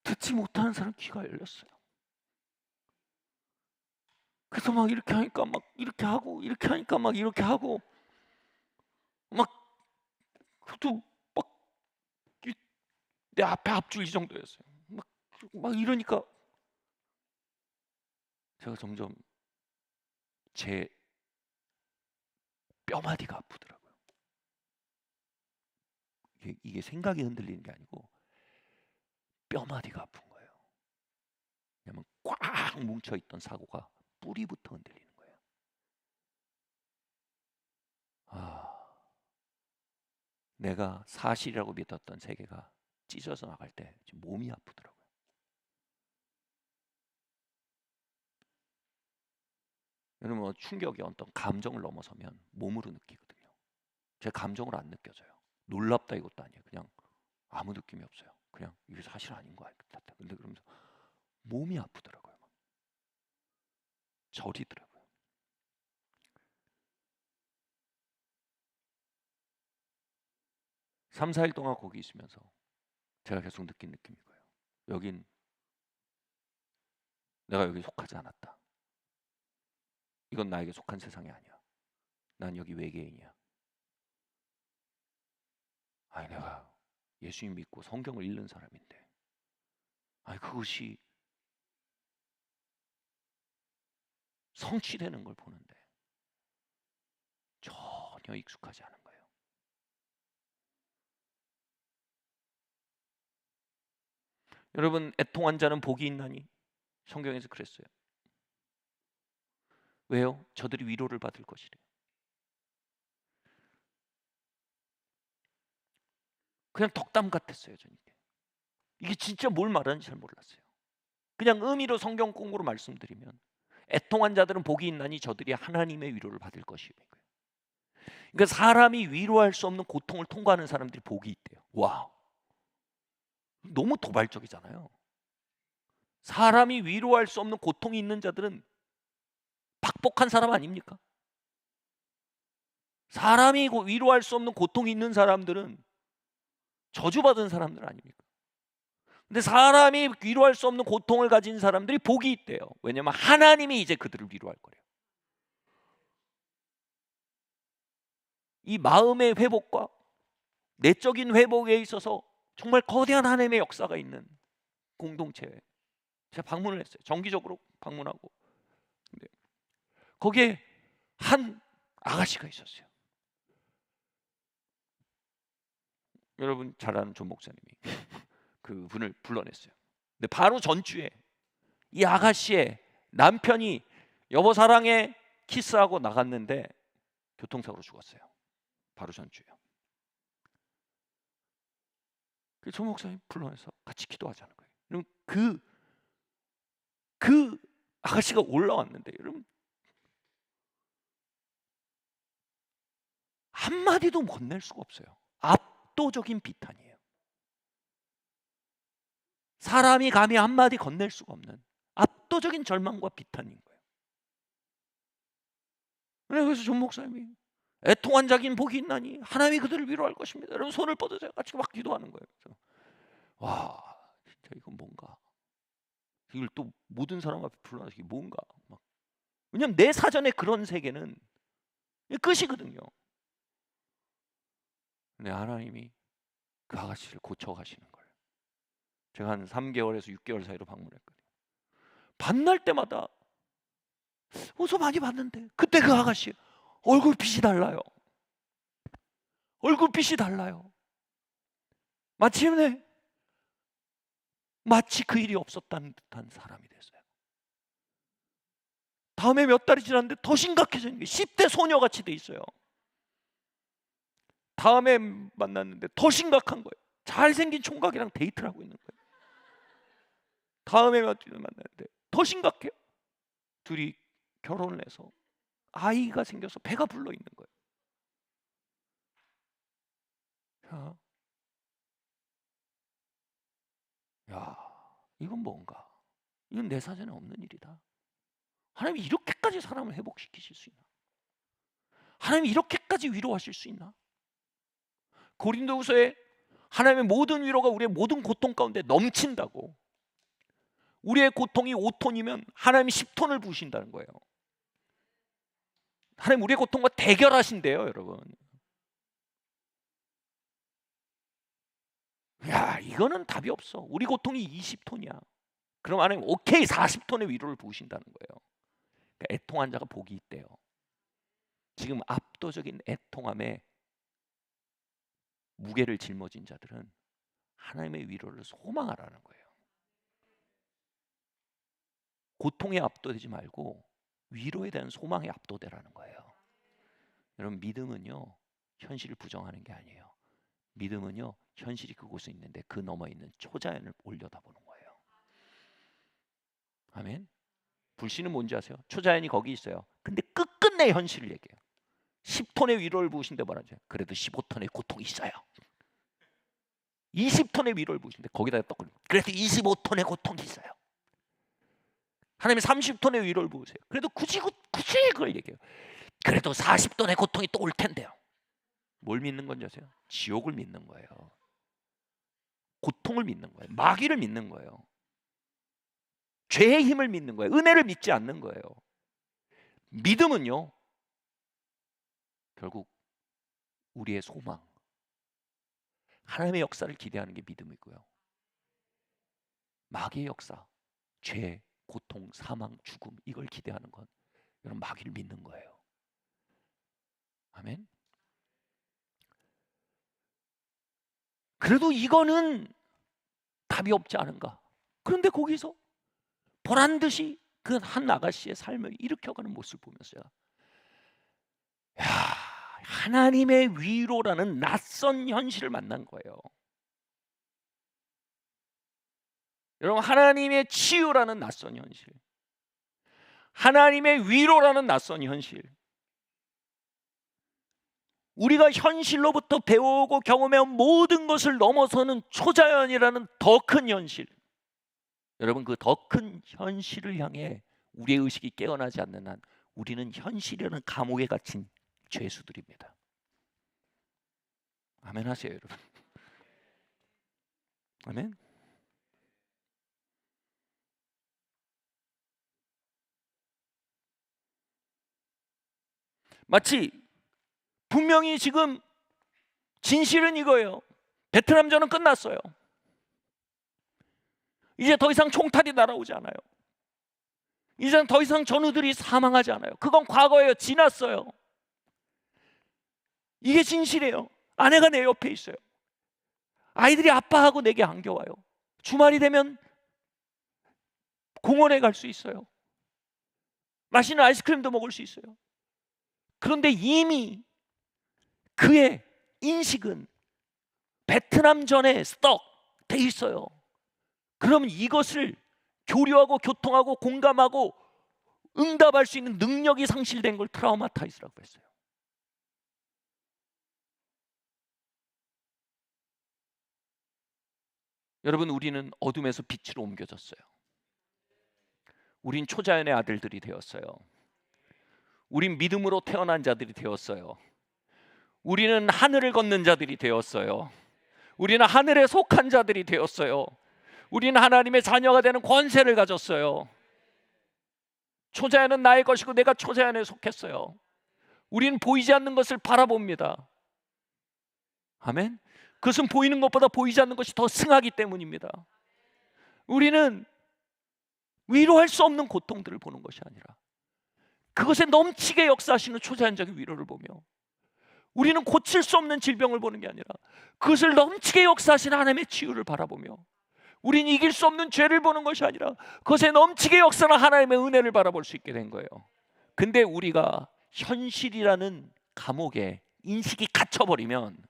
[SPEAKER 1] 듣지 못하는 사람 귀가 열렸어요. 그래서 막 이렇게 하니까 막 이렇게 하고 이렇게 하니까 막 이렇게 하고 막 그것도 막 내 앞에 앞줄 이 정도였어요. 막 이러니까 제가 점점 제 뼈마디가 아프더라고요. 이게 생각이 흔들리는 게 아니고 뼈마디가 아픈 거예요. 왜냐면 꽉 뭉쳐있던 사고가 뿌리부터 흔들리는 거예요. 내가 사실이라고 믿었던 세계가 찢어져 나갈 때 지금 몸이 아프더라고요. 여러분 충격이 어떤 감정을 넘어서면 몸으로 느끼거든요. 제 감정을 안 느껴져요. 놀랍다 이것도 아니에요. 그냥 아무 느낌이 없어요. 그냥 이게 사실 아닌 거 같아. 근데 그러면서 몸이 아프더라고요. 저리더라고요. 삼, 4일 동안 거기 있으면서 제가 계속 느낀 느낌인 거예요. 여긴 내가 여기 속하지 않았다. 이건 나에게 속한 세상이 아니야. 난 여기 외계인이야. 아니 내가 예수님 믿고 성경을 읽는 사람인데 아니 그것이 성취되는 걸 보는데 전혀 익숙하지 않은 거예요. 여러분 애통한 자는 복이 있나니 성경에서 그랬어요. 왜요? 저들이 위로를 받을 것이래요. 그냥 덕담 같았어요. 저는 이게 진짜 뭘 말하는지 잘 몰랐어요. 그냥 의미로 성경 공부로 말씀드리면 애통한 자들은 복이 있나니 저들이 하나님의 위로를 받을 것이에요. 그러니까 사람이 위로할 수 없는 고통을 통과하는 사람들이 복이 있대요. 와, 너무 도발적이잖아요. 사람이 위로할 수 없는 고통이 있는 자들은 박복한 사람 아닙니까? 사람이 위로할 수 없는 고통이 있는 사람들은 저주받은 사람들 아닙니까? 근데 사람이 위로할 수 없는 고통을 가진 사람들이 복이 있대요. 왜냐하면 하나님이 이제 그들을 위로할 거래요. 이 마음의 회복과 내적인 회복에 있어서 정말 거대한 하나님의 역사가 있는 공동체에 제가 방문을 했어요. 정기적으로 방문하고. 근데 거기에 한 아가씨가 있었어요. 여러분 잘 아는 존 목사님이 그분을 불러냈어요. 근데 바로 전주에 이 아가씨의 남편이 여보 사랑해 키스하고 나갔는데 교통사고로 죽었어요. 바로 전주에요. 그 존 목사님 불러내서 같이 기도하자는 거예요. 그럼 그 아가씨가 올라왔는데 여러분 한마디도 건넬 수가 없어요. 압도적인 비탄이에요. 사람이 감히 한마디 건넬 수가 없는 압도적인 절망과 비탄인 거예요. 그래서 존 목사님이 애통한 자긴 복이 있나니 하나님이 그들을 위로할 것입니다. 여러분 손을 뻗으세요. 같이 막 기도하는 거예요. 그래서 와 진짜 이건 뭔가 이걸 또 모든 사람 앞에 불러놔서 이게 뭔가 막 왜냐면 내 사전에 그런 세계는 끝이거든요. 근데 하나님이 그 아가씨를 고쳐가시는 거예요. 제가 한 3개월에서 6개월 사이로 방문했거든요. 만날 때마다 어서 많이 봤는데 그때 그 아가씨 얼굴빛이 달라요. 얼굴빛이 달라요. 마침내 마치 그 일이 없었다는 듯한 사람이 됐어요. 다음에 몇 달이 지났는데 더 심각해지는 게 10대 소녀같이 돼 있어요. 다음에 만났는데 더 심각한 거예요. 잘생긴 총각이랑 데이트를 하고 있는 거예요. 다음에 만났는데 더 심각해요. 둘이 결혼을 해서 아이가 생겨서 배가 불러 있는 거예요. 야, 이건 뭔가? 이건 내 사전에 없는 일이다. 하나님이 이렇게까지 사람을 회복시키실 수 있나? 하나님이 이렇게까지 위로하실 수 있나? 고린도후서에 하나님의 모든 위로가 우리의 모든 고통 가운데 넘친다고. 우리의 고통이 5톤이면 하나님이 10톤을 부으신다는 거예요. 하나님 우리의 고통과 대결하신대요, 여러분. 야, 이거는 답이 없어. 우리 고통이 20톤이야. 그럼 하나님 오케이 40톤의 위로를 부으신다는 거예요. 그러니까 애통한 자가 복이 있대요. 지금 압도적인 애통함에 무게를 짊어진 자들은 하나님의 위로를 소망하라는 거예요. 고통에 압도되지 말고 위로에 대한 소망에 압도되라는 거예요. 여러분 믿음은요 현실을 부정하는 게 아니에요. 믿음은요 현실이 그곳에 있는데 그 너머 있는 초자연을 올려다보는 거예요. 아멘. 불신은 뭔지 아세요? 초자연이 거기 있어요. 근데 끝끝내 현실을 얘기해요. 10톤의 위로를 부으신데 뭐라죠? 그래도 15톤의 고통이 있어요. 20톤의 위로를 부으신데 거기다 또 그래도 25톤의 고통이 있어요. 하나님이 30톤의 위로를 부으세요. 그래도 굳이 그걸 얘기해요. 그래도 40톤의 고통이 또 올 텐데요. 뭘 믿는 건지 아세요? 지옥을 믿는 거예요. 고통을 믿는 거예요. 마귀를 믿는 거예요. 죄의 힘을 믿는 거예요. 은혜를 믿지 않는 거예요. 믿음은요 결국 우리의 소망, 하나님의 역사를 기대하는 게 믿음이고요. 마귀의 역사, 죄, 고통, 사망, 죽음 이걸 기대하는 건 여러분 마귀를 믿는 거예요. 아멘. 그래도 이거는 답이 없지 않은가? 그런데 거기서 보란 듯이 그 한 아가씨의 삶을 일으켜가는 모습을 보면서 야, 하나님의 위로라는 낯선 현실을 만난 거예요. 여러분 하나님의 치유라는 낯선 현실, 하나님의 위로라는 낯선 현실, 우리가 현실로부터 배우고 경험해온 모든 것을 넘어서는 초자연이라는 더 큰 현실. 여러분 그 더 큰 현실을 향해 우리의 의식이 깨어나지 않는 한 우리는 현실이라는 감옥에 갇힌 죄수들입니다. 아멘 하세요 여러분. 아멘. 마치 분명히 지금 진실은 이거예요. 베트남전은 끝났어요. 이제 더 이상 총탈이 날아오지 않아요. 이제는 더 이상 전우들이 사망하지 않아요. 그건 과거예요. 지났어요. 이게 진실이에요. 아내가 내 옆에 있어요. 아이들이 아빠하고 내게 안겨와요. 주말이 되면 공원에 갈 수 있어요. 맛있는 아이스크림도 먹을 수 있어요. 그런데 이미 그의 인식은 베트남전에 스톡 돼 있어요. 그러면 이것을 교류하고 교통하고 공감하고 응답할 수 있는 능력이 상실된 걸 트라우마타이즈라고 했어요. 여러분, 우리는 어둠에서 빛으로 옮겨졌어요. 우린 초자연의 아들들이 되었어요. 우린 믿음으로 태어난 자들이 되었어요. 우리는 하늘을 걷는 자들이 되었어요. 우리는 하늘에 속한 자들이 되었어요. 우리는 하나님의 자녀가 되는 권세를 가졌어요. 초자연은 나의 것이고 내가 초자연에 속했어요. 우리는 보이지 않는 것을 바라봅니다. 아멘. 그것은 보이는 것보다 보이지 않는 것이 더 승하기 때문입니다. 우리는 위로할 수 없는 고통들을 보는 것이 아니라 그것에 넘치게 역사하시는 초자연적인 위로를 보며, 우리는 고칠 수 없는 질병을 보는 게 아니라 그것을 넘치게 역사하시는 하나님의 치유를 바라보며, 우리는 이길 수 없는 죄를 보는 것이 아니라 그것에 넘치게 역사하는 하나님의 은혜를 바라볼 수 있게 된 거예요. 근데 우리가 현실이라는 감옥에 인식이 갇혀버리면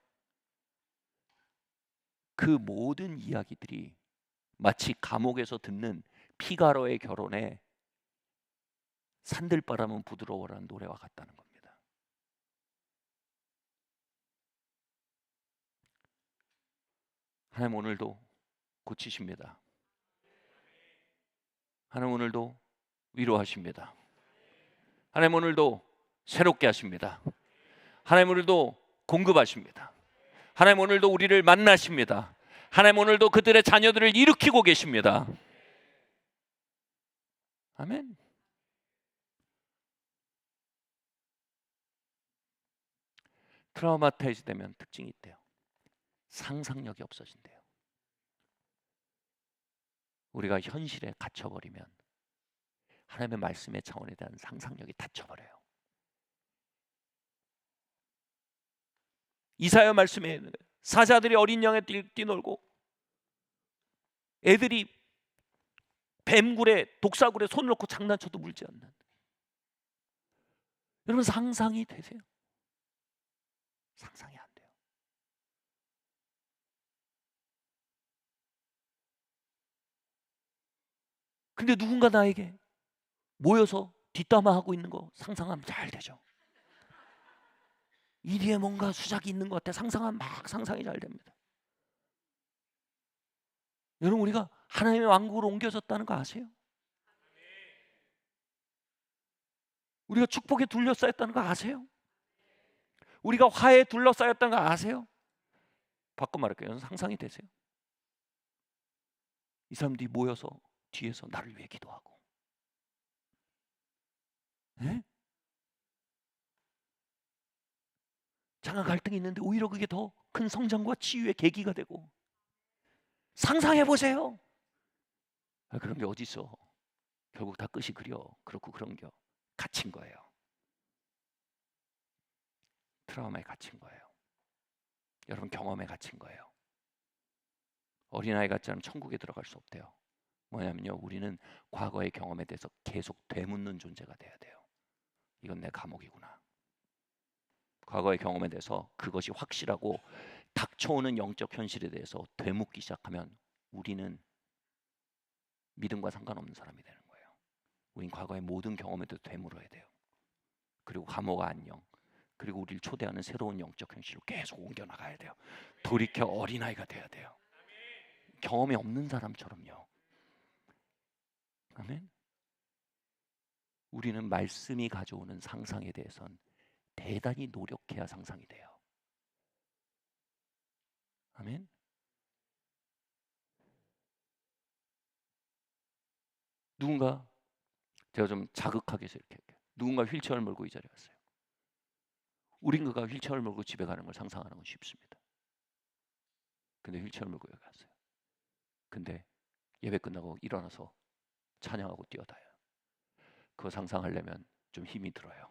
[SPEAKER 1] 그 모든 이야기들이 마치 감옥에서 듣는 피가로의 결혼에 산들바람은 부드러워라는 노래와 같다는 겁니다. 하나님 오늘도 고치십니다. 하나님 오늘도 위로하십니다. 하나님 오늘도 새롭게 하십니다. 하나님 오늘도 공급하십니다. 하나님 오늘도 우리를 만나십니다. 하나님 오늘도 그들의 자녀들을 일으키고 계십니다. 아멘. 트라우마타이즈 되면 특징이 있대요. 상상력이 없어진대요. 우리가 현실에 갇혀버리면 하나님의 말씀의 차원에 대한 상상력이 닫혀버려요. 이사야 말씀에 사자들이 어린 양에 뛰놀고 애들이 뱀굴에 독사굴에 손을 넣고 장난쳐도 물지 않는, 여러분 상상이 되세요? 상상이 안 돼요. 근데 누군가 나에게 모여서 뒷담화하고 있는 거 상상하면 잘 되죠. 이 뒤에 뭔가 수작이 있는 것 같아. 상상하면 막 상상이 잘 됩니다. 여러분, 우리가 하나님의 왕국으로 옮겨졌다는 거 아세요? 우리가 축복에 둘러싸였다는 거 아세요? 우리가 화해에 둘러싸였다는 거 아세요? 바꿔 말할게요. 상상이 되세요? 이 사람들이 모여서 뒤에서 나를 위해 기도하고, 네? 장한 갈등이 있는데 오히려 그게 더 큰 성장과 치유의 계기가 되고, 상상해 보세요. 그런 게 어디 있어? 결국 다 끝이 그려. 그렇고 그런 게 갇힌 거예요. 트라우마에 갇힌 거예요. 여러분 경험에 갇힌 거예요. 어린아이 같지 않으면 천국에 들어갈 수 없대요. 뭐냐면요, 우리는 과거의 경험에 대해서 계속 되묻는 존재가 돼야 돼요. 이건 내 감옥이구나. 과거의 경험에 대해서 그것이 확실하고 닥쳐오는 영적 현실에 대해서 되묻기 시작하면 우리는 믿음과 상관없는 사람이 되는 거예요. 우린 과거의 모든 경험에도 되물어야 돼요. 그리고 감옥아 안녕, 그리고 우리를 초대하는 새로운 영적 현실로 계속 옮겨나가야 돼요. 돌이켜 어린아이가 돼야 돼요. 경험이 없는 사람처럼요. 아멘. 우리는 말씀이 가져오는 상상에 대해선 대단히 노력해야 상상이 돼요. 아멘. 누군가, 제가 좀 자극하게 해서 이렇게 할게요. 누군가 휠체어를 몰고 이 자리에 왔어요. 우린 그가 휠체어를 몰고 집에 가는 걸 상상하는 건 쉽습니다. 근데 휠체어를 몰고 여기 갔어요. 근데 예배 끝나고 일어나서 찬양하고 뛰어다녀요. 그거 상상하려면 좀 힘이 들어요.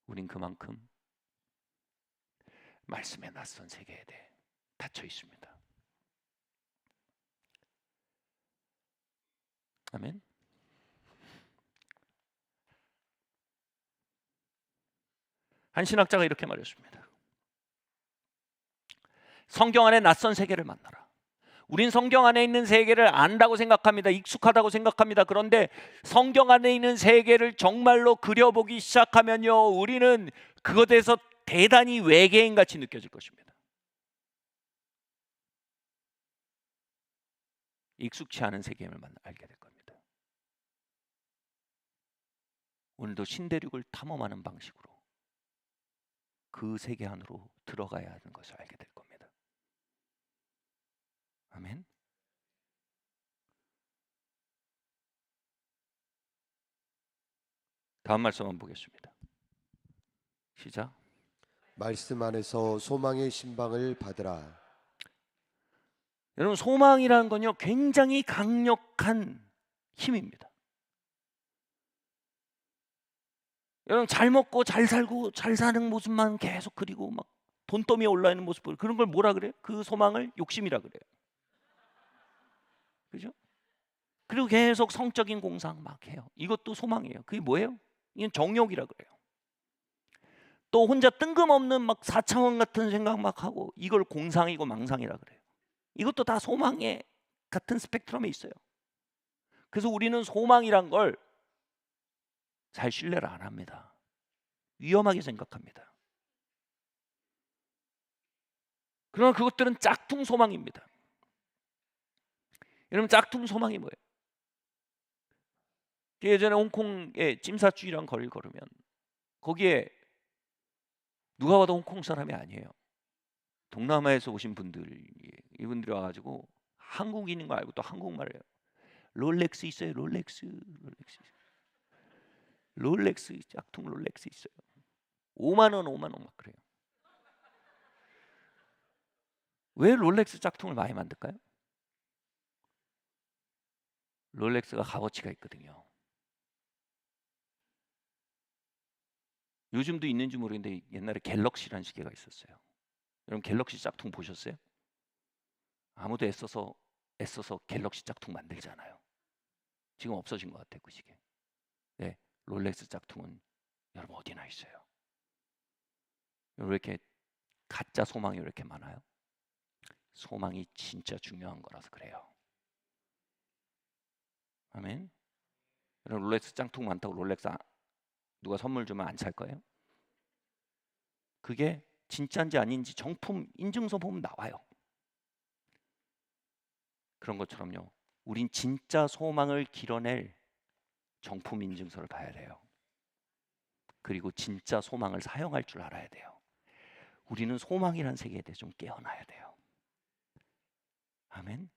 [SPEAKER 1] 우린 그만큼 말씀의 낯선 세계에 대해 닫혀 있습니다. 아멘. 한 신학자가 이렇게 말했습니다. 성경 안에 낯선 세계를 만나라. 우린 성경 안에 있는 세계를 안다고 생각합니다. 익숙하다고 생각합니다. 그런데 성경 안에 있는 세계를 정말로 그려보기 시작하면요, 우리는 그것에 대해서 대단히 외계인같이 느껴질 것입니다. 익숙치 않은 세계를 알게 될 겁니다. 오늘도 신대륙을 탐험하는 방식으로 그 세계 안으로 들어가야 하는 것을 알게 될 겁니다. 아멘. 다음 말씀 한번 보겠습니다. 시작.
[SPEAKER 2] 말씀 안에서 소망의 신방을 받으라.
[SPEAKER 1] 여러분, 소망이라는 건요, 굉장히 강력한 힘입니다. 여러분, 잘 먹고 잘 살고 잘 사는 모습만 계속 그리고 막 돈더미에 올라 있는 모습, 그런 걸 뭐라 그래요? 그 소망을 욕심이라 그래요. 그죠? 그리고 계속 성적인 공상 막 해요. 이것도 소망이에요. 그게 뭐예요? 이건 정욕이라 그래요. 또 혼자 뜬금없는 막 사차원 같은 생각 막 하고, 이걸 공상이고 망상이라 그래요. 이것도 다 소망의 같은 스펙트럼에 있어요. 그래서 우리는 소망이란 걸 잘 신뢰를 안 합니다. 위험하게 생각합니다. 그러나 그것들은 짝퉁 소망입니다. 여러분, 짝퉁 소망이 뭐예요? 예전에 홍콩의 찜사추이라는 거리를 걸으면 거기에 누가 봐도 홍콩 사람이 아니에요. 동남아에서 오신 이분들이 와가지고 한국인인 거 알고 또 한국말을 해요. 롤렉스 있어요. 롤렉스 짝퉁 롤렉스 있어요. 5만 원 막 그래요. 왜 롤렉스 짝퉁을 많이 만들까요? 롤렉스가 값어치가 있거든요. 요즘도 있는지 모르겠는데 옛날에 갤럭시라는 시계가 있었어요. 여러분, 갤럭시 짝퉁 보셨어요? 아무도 애써서 갤럭시 짝퉁 만들잖아요. 지금 없어진 것 같아요, 그 시계. 네, 롤렉스 짝퉁은 여러분 어디나 있어요. 왜 이렇게 가짜 소망이 왜 이렇게 많아요? 소망이 진짜 중요한 거라서 그래요. 아멘. 여러분, 롤렉스 짝퉁 많다고 롤렉스 누가 선물 주면 안 살 거예요? 그게 진짜인지 아닌지 정품 인증서 보면 나와요. 그런 것처럼요, 우린 진짜 소망을 길어낼 정품 인증서를 봐야 돼요. 그리고 진짜 소망을 사용할 줄 알아야 돼요. 우리는 소망이라는 세계에 대해 좀 깨어나야 돼요. 아멘.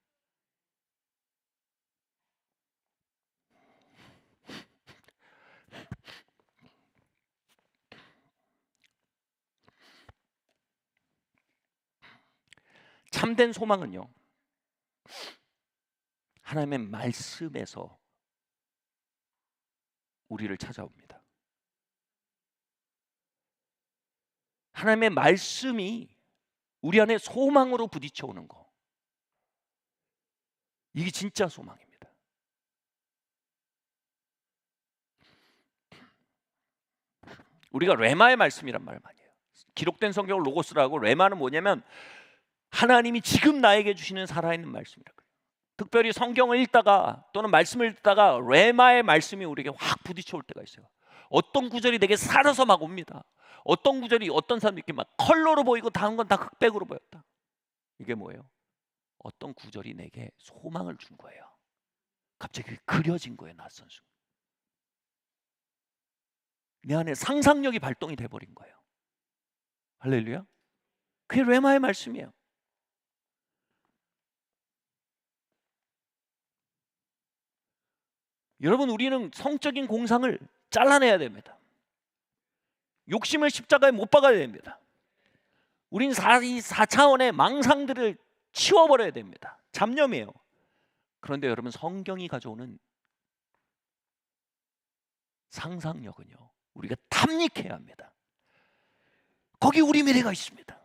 [SPEAKER 1] 참된 소망은요, 하나님의 말씀에서 우리를 찾아옵니다. 하나님의 말씀이 우리 안에 소망으로 부딪혀 오는 거, 이게 진짜 소망입니다. 우리가 레마의 말씀이란 말을 많이 해요. 기록된 성경을 로고스라고, 레마는 뭐냐면 하나님이 지금 나에게 주시는 살아있는 말씀이라고 해요. 특별히 성경을 읽다가 또는 말씀을 읽다가 레마의 말씀이 우리에게 확 부딪혀 올 때가 있어요. 어떤 구절이 내게 살아서 막 옵니다. 어떤 구절이 어떤 사람들 이렇게 막 컬러로 보이고 다른 건 다 흑백으로 보였다. 이게 뭐예요? 어떤 구절이 내게 소망을 준 거예요. 갑자기 그려진 거예요. 낯선 순간. 내 안에 상상력이 발동이 돼버린 거예요. 할렐루야. 그게 레마의 말씀이에요. 여러분, 우리는 성적인 공상을 잘라내야 됩니다. 욕심을 십자가에 못 박아야 됩니다. 우린 4차원의 망상들을 치워버려야 됩니다. 잡념이에요. 그런데 여러분, 성경이 가져오는 상상력은요, 우리가 탐닉해야 합니다. 거기 우리 미래가 있습니다.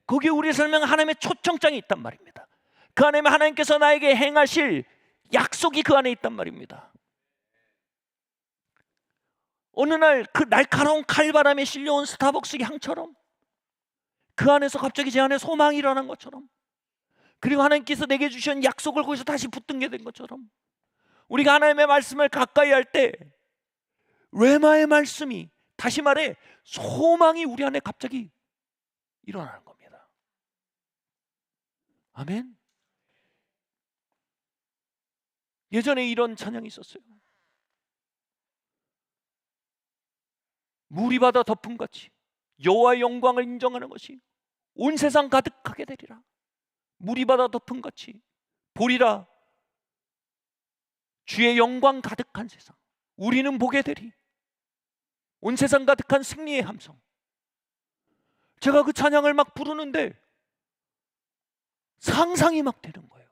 [SPEAKER 1] 거기에 우리의 삶에 하나님의 초청장이 있단 말입니다. 그 안에 하나님께서 나에게 행하실 약속이 그 안에 있단 말입니다. 어느 날 그 날카로운 칼바람에 실려온 스타벅스 향처럼, 그 안에서 갑자기 제 안에 소망이 일어난 것처럼, 그리고 하나님께서 내게 주신 약속을 거기서 다시 붙든 게 된 것처럼, 우리가 하나님의 말씀을 가까이 할 때 레마의 말씀이, 다시 말해 소망이 우리 안에 갑자기 일어나는 겁니다. 아멘. 예전에 이런 찬양이 있었어요. 물이 바다 덮음같이 여호와의 영광을 인정하는 것이 온 세상 가득하게 되리라. 물이 바다 덮음같이 보리라. 주의 영광 가득한 세상 우리는 보게 되리. 온 세상 가득한 승리의 함성. 제가 그 찬양을 막 부르는데 상상이 막 되는 거예요.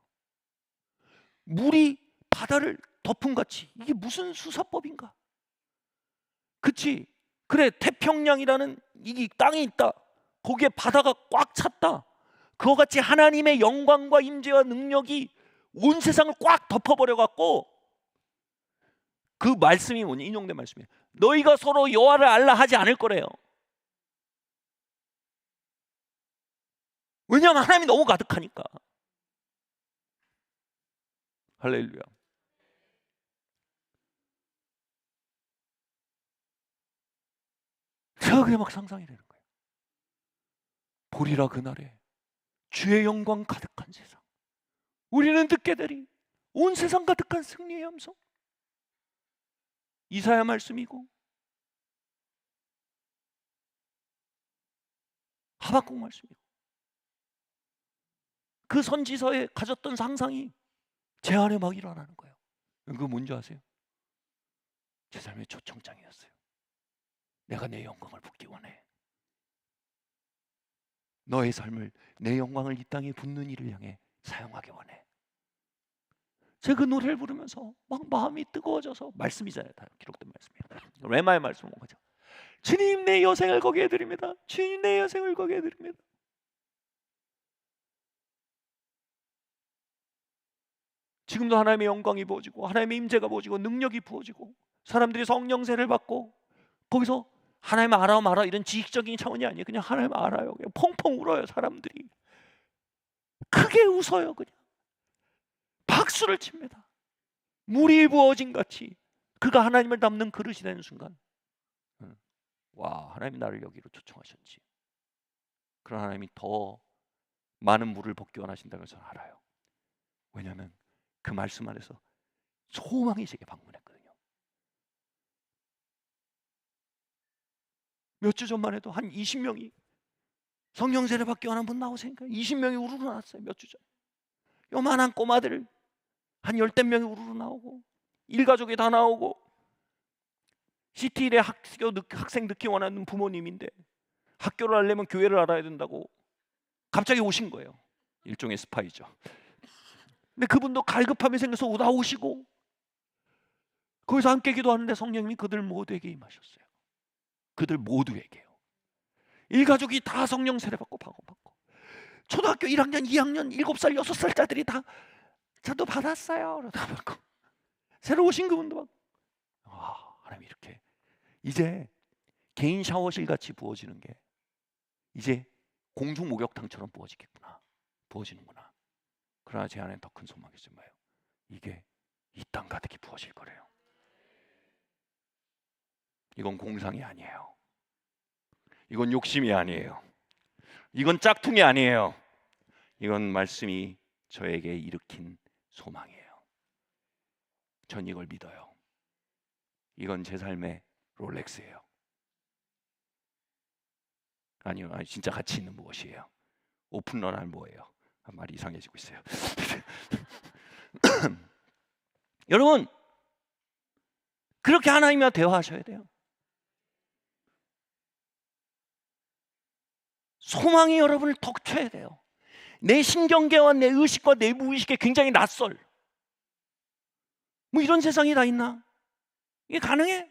[SPEAKER 1] 물이 바다를 덮음같이, 이게 무슨 수사법인가? 그치? 그래, 태평양이라는 이 땅이 있다. 거기에 바다가 꽉 찼다. 그와 같이 하나님의 영광과 임재와 능력이 온 세상을 꽉 덮어버려 갖고, 그 말씀이 뭐냐, 인용된 말씀이에요. 너희가 서로 여호와를 알라 하지 않을 거래요. 왜냐하면 하나님이 너무 가득하니까. 할렐루야. 제가 그게 막 상상이 되는 거예요. 보리라 그날에 주의 영광 가득한 세상 우리는 듣게 되리. 온 세상 가득한 승리의 함성. 이사야 말씀이고 하박국 말씀이고, 그 선지서에 가졌던 상상이 제 안에 막 일어나는 거예요. 그거 뭔지 아세요? 제 삶의 초청장이었어요. 내가 내 영광을 붓기 원해. 너의 삶을, 내 영광을 이 땅에 붓는 일을 향해 사용하기 원해. 제가 그 노래를 부르면서 막 마음이 뜨거워져서, 말씀이잖아요, 다 기록된 말씀이에요. 레마의 말씀 온 거죠. 주님 내 여생을 거기에 드립니다. 주님 내 여생을 거기에 드립니다. 지금도 하나님의 영광이 부어지고 하나님의 임재가 부어지고 능력이 부어지고 사람들이 성령세를 받고, 거기서 하나님 알아 말아 이런 지식적인 차원이 아니에요. 그냥 하나님 알아요. 그냥 펑펑 울어요. 사람들이 크게 웃어요. 그냥 박수를 칩니다. 물이 부어진 같이 그가 하나님을 담는 그릇이 되는 순간, 와, 하나님이 나를 여기로 초청하셨지. 그런 하나님이 더 많은 물을 붓기 원하신다는 것을 알아요. 왜냐하면 그 말씀 안에서 소망이 제게 방문했거든요. 몇 주 전만 해도 한 20명이 성령 세례 받기 원하는 분 나오세요. 20명이 우르르 나왔어요. 몇 주 전. 요만한 꼬마들 한 10대 명이 우르르 나오고, 일가족이 다 나오고, CT1에 학생 넣기 원하는 부모님인데 학교를 하려면 교회를 알아야 된다고 갑자기 오신 거예요. 일종의 스파이죠. 근데 그분도 갈급함이 생겨서 나오시고, 거기서 함께 기도하는데 성령님이 그들 모두에게 임하셨어요. 그들 모두에게요. 일가족이 다 성령 세례 받고 받고, 초등학교 1학년, 2학년, 7살, 6살짜들이 다 저도 받았어요. 그러다 받고, 새로 오신 그분도 받고. 하나님 이렇게 이제 개인 샤워실 같이 부어지는 게 이제 공중 목욕탕처럼 부어지겠구나, 부어지는구나. 그러나 제 안에 더 큰 소망이 있어요. 이게 이 땅 가득히 부어질 거래요. 이건 공상이 아니에요. 이건 욕심이 아니에요. 이건 짝퉁이 아니에요. 이건 말씀이 저에게 일으킨 소망이에요. 전 이걸 믿어요. 이건 제 삶의 롤렉스예요. 아니요, 진짜 가치 있는 무엇이에요? 오픈런할 뭐예요? 말이 이상해지고 있어요. 여러분, 그렇게 하나님과 대화하셔야 돼요. 소망이 여러분을 덮쳐야 돼요. 내 신경계와 내 의식과 내 무의식에 굉장히 낯설, 뭐 이런 세상이 다 있나? 이게 가능해?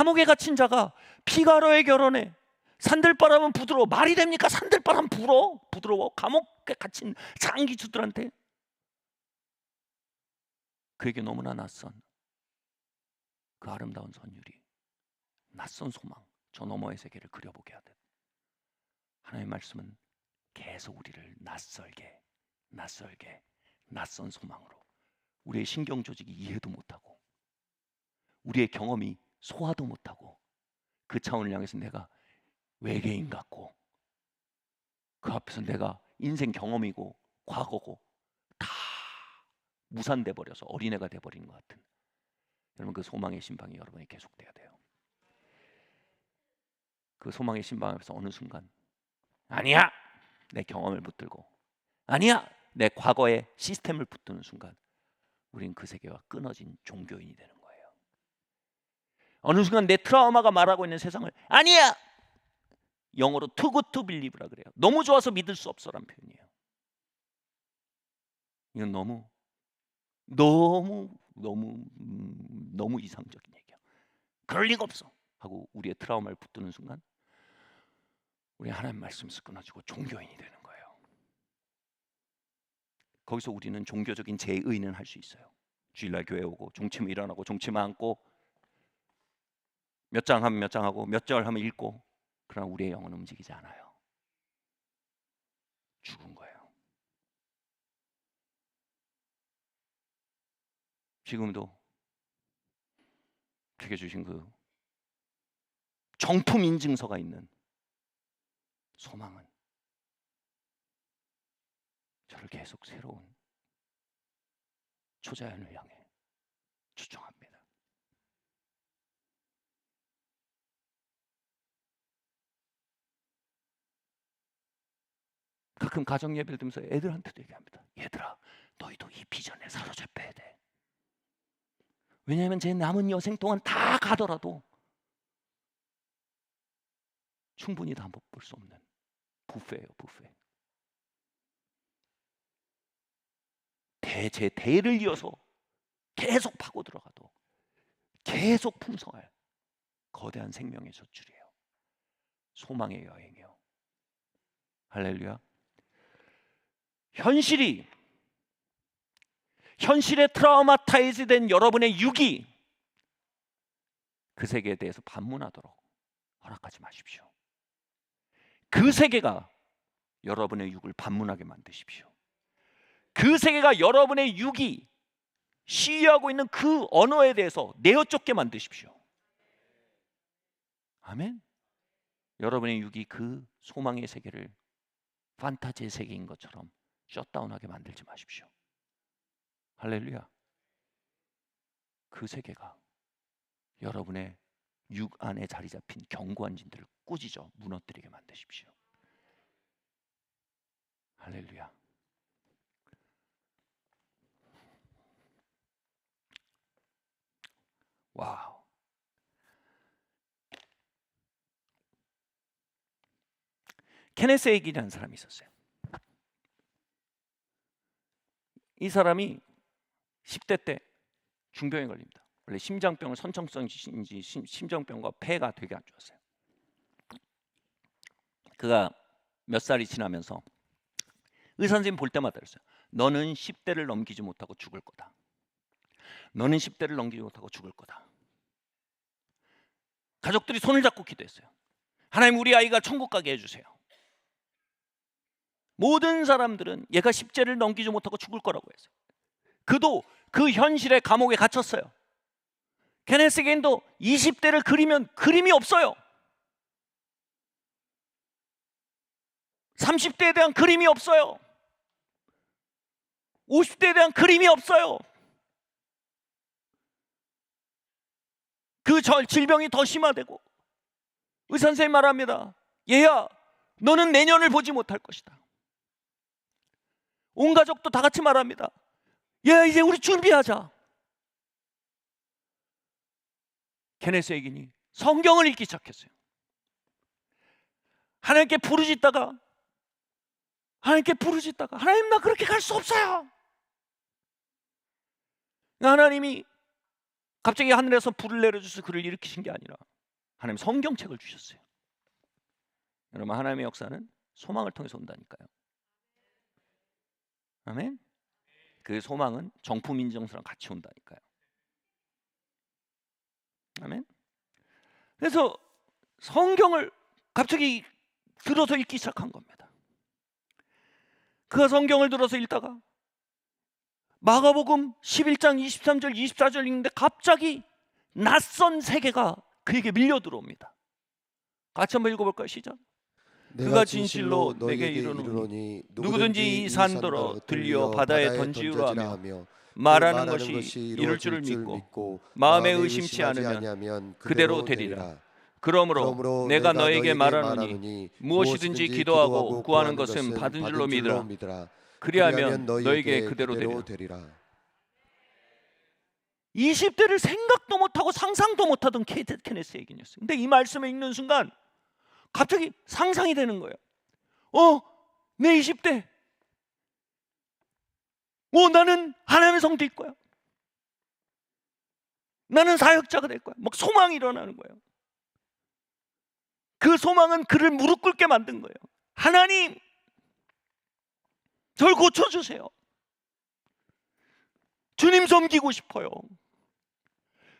[SPEAKER 1] 감옥에 갇힌 자가 피가로의 결혼에 산들바람은 부드러워. 말이 됩니까? 산들바람 부드러워. 감옥에 갇힌 장기주들한테. 그에게 너무나 낯선 그 아름다운 선율이, 낯선 소망, 저 너머의 세계를 그려보게 하듯 하나님의 말씀은 계속 우리를 낯선 소망으로, 우리의 신경 조직이 이해도 못하고 우리의 경험이 소화도 못하고 그 차원을 향해서 내가 외계인 같고 그 앞에서 내가 인생 경험이고 과거고 다 무산돼 버려서 어린애가 돼 버린 것 같은, 여러분 그 소망의 신방이 여러분이 계속돼야 돼요. 그 소망의 신방 앞에서 어느 순간 아니야 내 경험을 붙들고, 아니야 내 과거의 시스템을 붙드는 순간 우린 그 세계와 끊어진 종교인이 되는 거예요. 어느 순간 내 트라우마가 말하고 있는 세상을 아니야, 영어로 too good to believe라 그래요. 너무 좋아서 믿을 수 없어라는 표현이에요. 이건 너무 이상적인 얘기야. 그럴 리가 없어 하고 우리의 트라우마를 붙드는 순간 우리 하나님 말씀에서 끊어지고 종교인이 되는 거예요. 거기서 우리는 종교적인 재의는 할 수 있어요. 주일날 교회 오고 종침 일어나고 종침 안고 몇 장 하면 몇 장 하고 몇 절 하면 읽고, 그러나 우리의 영혼은 움직이지 않아요. 죽은 거예요. 지금도 제게 주신 그 정품 인증서가 있는 소망은 저를 계속 새로운 초자연을 향해 초청합니다. 가끔 가정 예배를 들으면서 애들한테도 얘기합니다. 얘들아, 너희도 이 비전에 사로잡혀야 돼. 왜냐하면 제 남은 여생 동안 다 가더라도 충분히 다 못 볼 수 없는 뷔페예요, 뷔페. 제 대를 이어서 계속 파고 들어가도 계속 풍성할 거대한 생명의 젖줄이에요. 소망의 여행이요. 할렐루야. 현실에 트라우마타이즈 된 여러분의 육이 그 세계에 대해서 반문하도록 허락하지 마십시오. 그 세계가 여러분의 육을 반문하게 만드십시오. 그 세계가 여러분의 육이 시위하고 있는 그 언어에 대해서 내어쫓게 만드십시오. 아멘. 여러분의 육이 그 소망의 세계를 판타지의 세계인 것처럼 셧다운하게 만들지 마십시오. 할렐루야. 그 세계가 여러분의 육 안에 자리 잡힌 견고한 진들을 꾸짖어 무너뜨리게 만드십시오. 할렐루야. 와우. 케네스 에이기라는 사람이 있었어요. 이 사람이 10대 때 중병에 걸립니다. 원래 심장병은 선천성인지 심장병과 폐가 되게 안 좋았어요. 그가 몇 살이 지나면서 의사 선생님 볼 때마다 그랬어요. 너는 10대를 넘기지 못하고 죽을 거다. 너는 10대를 넘기지 못하고 죽을 거다. 가족들이 손을 잡고 기도했어요. 하나님, 우리 아이가 천국 가게 해주세요. 모든 사람들은 얘가 10대를 넘기지 못하고 죽을 거라고 했어요. 그도 그 현실의 감옥에 갇혔어요. 케네스 게인도 20대를 그리면 그림이 없어요. 30대에 대한 그림이 없어요. 50대에 대한 그림이 없어요. 그 질병이 더 심화되고 의사 선생님 말합니다. 얘야, 너는 내년을 보지 못할 것이다. 온 가족도 다 같이 말합니다. 얘야, 이제 우리 준비하자. 케네스 에이긴이 성경을 읽기 시작했어요. 하나님께 부르짖다가 하나님, 나 그렇게 갈 수 없어요. 하나님이 갑자기 하늘에서 불을 내려주셔서 그를 일으키신 게 아니라 하나님 성경책을 주셨어요. 여러분, 하나님의 역사는 소망을 통해서 온다니까요. 아멘. 그 소망은 정품 인정서랑 같이 온다니까요. 아멘. 그래서 성경을 갑자기 들어서 읽기 시작한 겁니다. 그 성경을 들어서 읽다가 마가복음 11장 23절 24절 읽는데 갑자기 낯선 세계가 그에게 밀려 들어옵니다. 같이 한번 읽어볼까요? 시작. 그가 진실로 내게 이르노니 누구든지 이 산더러 들려 바다에 던지우라 하며 말하는 것이 이룰 줄을 믿고 마음에 의심치 않으면 그대로 되리라. 그러므로 내가 너에게 말하노니 무엇이든지 기도하고 구하는 것은 받은 줄로 믿으라. 그리하면 너에게 그대로 되리라. 20대를 생각도 못하고 상상도 못하던 케네스 에긴이었어요. 근데 이 말씀을 읽는 순간 갑자기 상상이 되는 거예요. 내 20대. 나는 하나님의 성 될 거야. 나는 사역자가 될 거야. 막 소망이 일어나는 거예요. 그 소망은 그를 무릎 꿇게 만든 거예요. 하나님, 저를 고쳐주세요. 주님 섬기고 싶어요.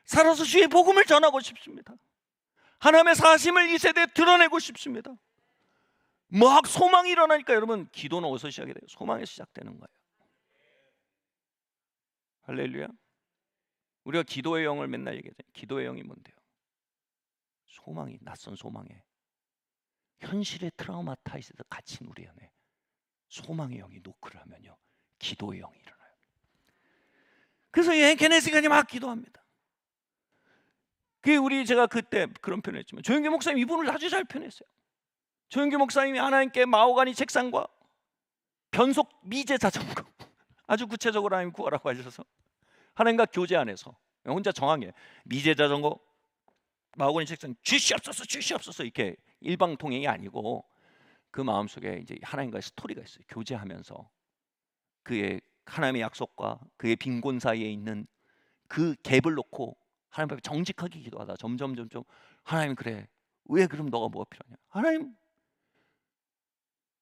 [SPEAKER 1] 살아서 주의 복음을 전하고 싶습니다. 하나님의 사심을 이 세대에 드러내고 싶습니다. 막 소망이 일어나니까 여러분, 기도는 어디서 시작이 돼요? 소망에서 시작되는 거예요. 할렐루야. 우리가 기도의 영을 맨날 얘기하잖아요. 기도의 영이 뭔데요? 소망이, 낯선 소망에 현실의 트라우마타이즈에서 갇힌 우리 안에 소망의 영이 노크를 하면요, 기도의 영이 일어나요. 그래서 케네스가 막 기도합니다. 제가 그때 그런 표현을 했지만 조영기 목사님 이분을 아주 잘 표현했어요. 조영기 목사님이 하나님께 마호가니 책상과 변속 미제 자전거 아주 구체적으로 하나님 구하라고 하셔서 하나님과 교제 안에서 혼자 정하게 미제 자전거, 마호가니 책상 주시옵소서 이렇게 일방통행이 아니고 그 마음속에 이제 하나님과의 스토리가 있어요. 교제하면서 그의 하나님의 약속과 그의 빈곤 사이에 있는 그 갭을 놓고 하나님 앞에 정직하게 기도하다 점점 하나님, 그래, 왜 그럼 너가 뭐가 필요하냐? 하나님,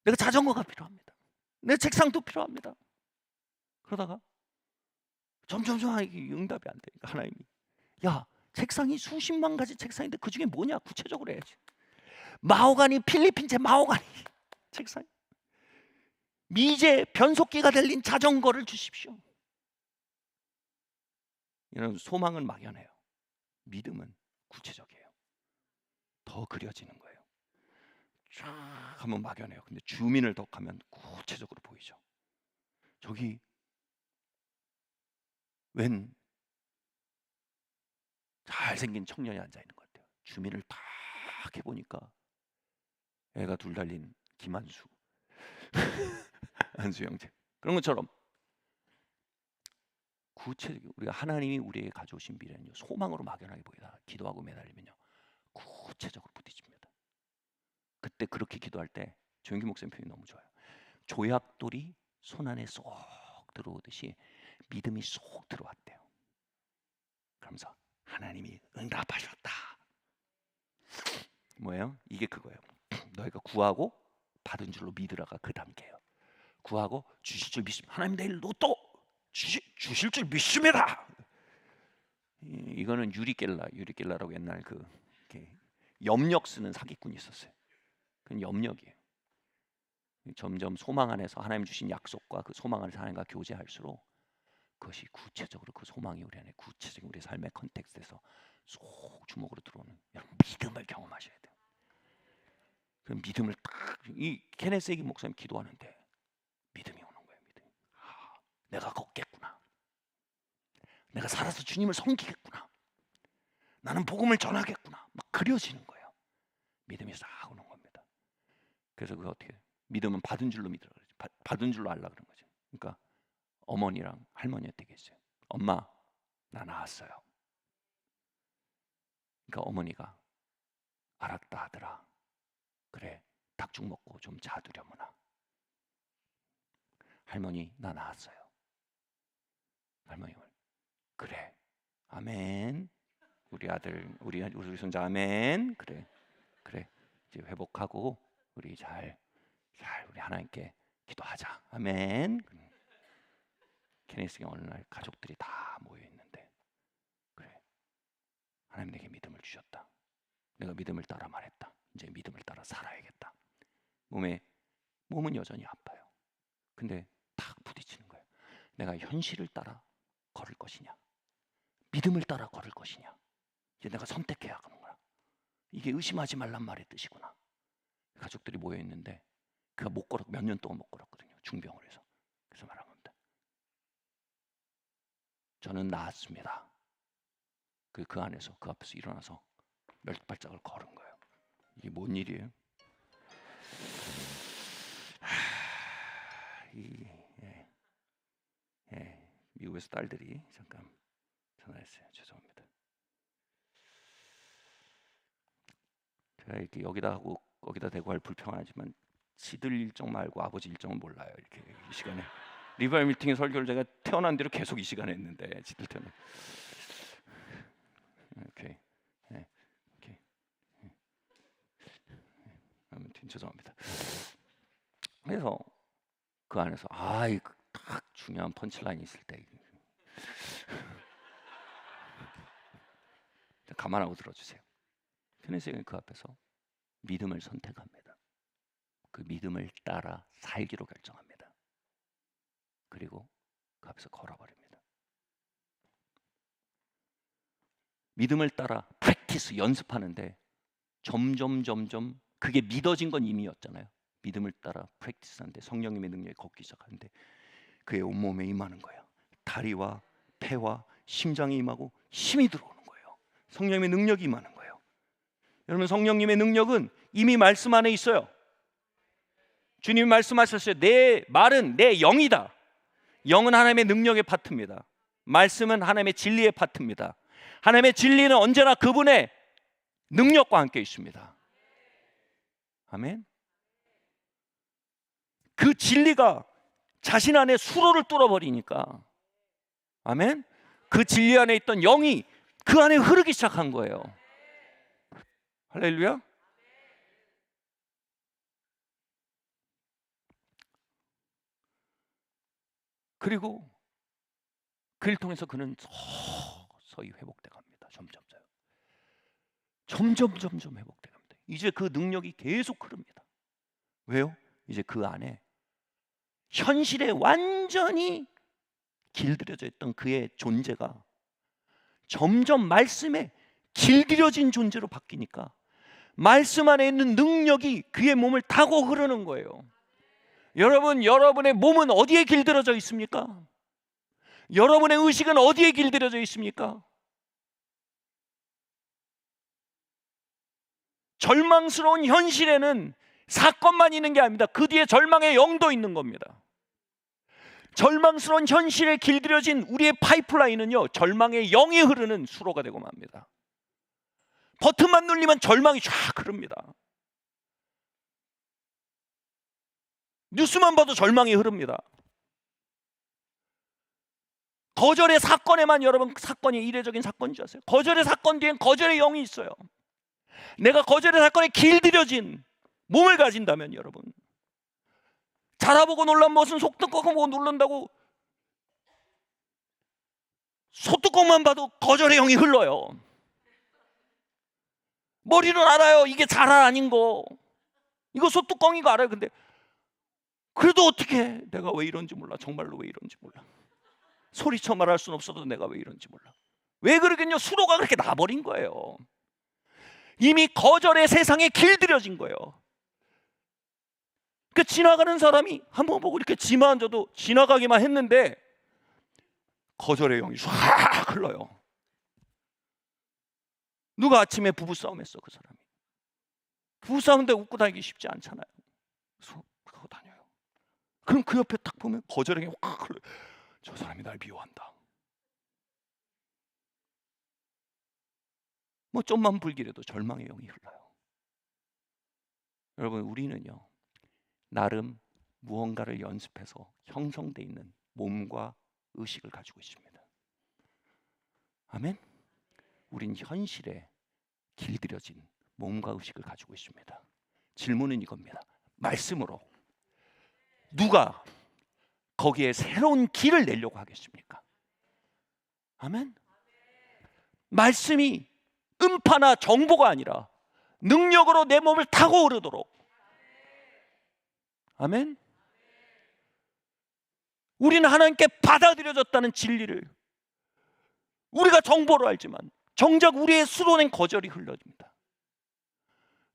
[SPEAKER 1] 내가 자전거가 필요합니다. 내 책상도 필요합니다. 그러다가 점점 응답이 안 되니까 하나님이, 야, 책상이 수십만 가지 책상인데 그 중에 뭐냐? 구체적으로 해야지. 마호가니, 필리핀제 마호가니 책상, 미제 변속기가 달린 자전거를 주십시오. 이런 소망은 막연해요. 믿음은 구체적이에요. 더 그려지는 거예요. 쫙 하면 막연해요. 근데 주민을 더 가면 구체적으로 보이죠. 저기 웬 잘생긴 청년이 앉아 있는 것 같아요. 주민을 딱 해보니까 애가 둘 달린 김한수, 한수 형제. 그런 것처럼 구체적으로 우리가 하나님이 우리에게 가져오신 미래는요, 소망으로 막연하게 보이다 기도하고 매달리면요, 구체적으로 부딪힙니다. 그때 그렇게 기도할 때 조영기 목사님 표현이 너무 좋아요. 조약돌이 손 안에 쏙 들어오듯이 믿음이 쏙 들어왔대요. 그러면서 하나님이 응답하셨다. 뭐예요? 이게 그거예요. 너희가 구하고 받은 줄로 믿으라가 그 단계예요. 구하고 주실 줄 믿습니다. 하나님 내일 로또 주실 줄 믿습니다. 이거는 유리겔라라고 옛날 그 염력 쓰는 사기꾼이 있었어요. 그건 염력이에요. 점점 소망 안에서 하나님 주신 약속과 그 소망 안에서 하나님과 교제할수록 그것이 구체적으로 그 소망이 우리 안에 구체적인 우리 삶의 컨텍스트에서 쏙 주먹으로 들어오는, 여러분, 믿음을 경험하셔야 돼요. 그 믿음을 이 케네스 에긴 목사님 기도하는데 믿음이 오는 거예요. 믿음이. 내가 걷겠구나. 내가 살아서 주님을 섬기겠구나. 나는 복음을 전하겠구나. 막 그려지는 거예요. 믿음이 싹 오는 겁니다. 그래서 그거 어떻게 해요? 믿음은 받은 줄로 믿으라 그러죠. 받은 줄로 알라 그런 거죠. 그러니까 어머니랑 할머니한테 얘기했어요. 엄마, 나 나았어요. 그러니까 어머니가 알았다 아들아. 그래, 닭죽 먹고 좀 자두려무나. 할머니, 나 나았어요. 할머니가 그래, 아멘. 우리 아들, 우리 손자 아멘. 그래. 이제 회복하고 우리 잘 우리 하나님께 기도하자. 아멘. 케네스에 어느 날 가족들이 다 모여 있는데, 그래, 하나님 내게 믿음을 주셨다. 내가 믿음을 따라 말했다. 이제 믿음을 따라 살아야겠다. 몸은 여전히 아파요. 근데 탁 부딪히는 거예요. 내가 현실을 따라 걸을 것이냐, 믿음을 따라 걸을 것이냐. 이제 내가 선택해야 하는구나. 이게 의심하지 말란 말의 뜻이구나. 가족들이 모여 있는데 그가 몇 년 동안 못 걸었거든요. 중병을 해서. 그래서 말한 겁니다. 저는 나았습니다. 그 안에서, 그 앞에서 일어나서 몇 발짝을 걸은 거예요. 이게 뭔 일이에요? 미국에서 딸들이 잠깐 전화했어요. 죄송합니다. 제가 이렇게 여기다 하고 거기다 대고 할 불평하지만 지들 일정 말고 아버지 일정은 몰라요. 이렇게 이 시간에 리바이 미팅의 설교를 제가 태어난 대로 계속 이 시간에 했는데 지들 때문에. 오케이. 아무튼 죄송합니다. 그래서 그 안에서 딱 중요한 펀치라인이 있을 때 감안하고 들어주세요. 케네스는 그 앞에서 믿음을 선택합니다. 그 믿음을 따라 살기로 결정합니다. 그리고 그 앞에서 걸어버립니다. 믿음을 따라 프랙티스 연습하는데 점점 그게 믿어진 건 이미였잖아요. 믿음을 따라 프랙티스하는데 성령님의 능력이 걷기 시작하는데 그의 온몸에 임하는 거예요. 다리와 폐와 심장에 임하고 힘이 들어오는 거예요. 성령님의 능력이 임하는 거예요. 여러분, 성령님의 능력은 이미 말씀 안에 있어요. 주님이 말씀하셨어요. 내 말은 내 영이다. 영은 하나님의 능력의 파트입니다. 말씀은 하나님의 진리의 파트입니다. 하나님의 진리는 언제나 그분의 능력과 함께 있습니다. 아멘. 그 진리가 자신 안에 수로를 뚫어버리니까, 아멘, 그 진리 안에 있던 영이 그 안에 흐르기 시작한 거예요. 할렐루야. 그리고 그를 통해서 그는 서서히 회복돼 갑니다. 점점 회복돼 갑니다. 이제 그 능력이 계속 흐릅니다. 왜요? 이제 그 안에 현실에 완전히 길들여져 있던 그의 존재가 점점 말씀에 길들여진 존재로 바뀌니까 말씀 안에 있는 능력이 그의 몸을 타고 흐르는 거예요. 여러분, 여러분의 몸은 어디에 길들여져 있습니까? 여러분의 의식은 어디에 길들여져 있습니까? 절망스러운 현실에는 사건만 있는 게 아닙니다. 그 뒤에 절망의 영도 있는 겁니다. 절망스러운 현실에 길들여진 우리의 파이프라인은요, 절망의 영이 흐르는 수로가 되고 맙니다. 버튼만 눌리면 절망이 쫙 흐릅니다. 뉴스만 봐도 절망이 흐릅니다. 거절의 사건에만, 여러분, 사건이 이례적인 사건인 줄 아세요? 거절의 사건 뒤엔 거절의 영이 있어요. 내가 거절의 사건에 길들여진 몸을 가진다면, 여러분, 자라보고 놀란 무엇은 속뚜껑 보고 누른다고 소뚜껑만 봐도 거절의 영이 흘러요. 머리는 알아요. 이게 자라 아닌 거, 이거 소뚜껑인 거 알아요. 근데 그래도 어떻게, 내가 왜 이런지 몰라. 정말로 왜 이런지 몰라. 소리쳐 말할 수는 없어도 내가 왜 이런지 몰라. 왜 그러겠냐? 수로가 그렇게 나버린 거예요. 이미 거절의 세상에 길들여진 거예요. 그 지나가는 사람이 한번 보고 이렇게 지만 앉아도 지나가기만 했는데 거절의 영이 쫙 흘러요. 누가 아침에 부부싸움 했어? 그 사람이. 부부싸움인데 웃고 다니기 쉽지 않잖아요. 그래서 하고 다녀요. 그럼 그 옆에 딱 보면 거절의 영이 확 흘러요. 저 사람이 날 미워한다. 뭐 좀만 불길해도 절망의 영이 흘러요. 여러분, 우리는요, 나름 무언가를 연습해서 형성되어 있는 몸과 의식을 가지고 있습니다.
[SPEAKER 3] 아멘. 우린 현실에 길들여진 몸과 의식을 가지고 있습니다. 질문은 이겁니다. 말씀으로 누가 거기에 새로운 길을 내려고 하겠습니까? 아멘. 말씀이 음파나 정보가 아니라 능력으로 내 몸을 타고 오르도록. 아멘. 우리는 하나님께 받아들여졌다는 진리를 우리가 정보로 알지만 정작 우리의 수로는 거절이 흘러집니다.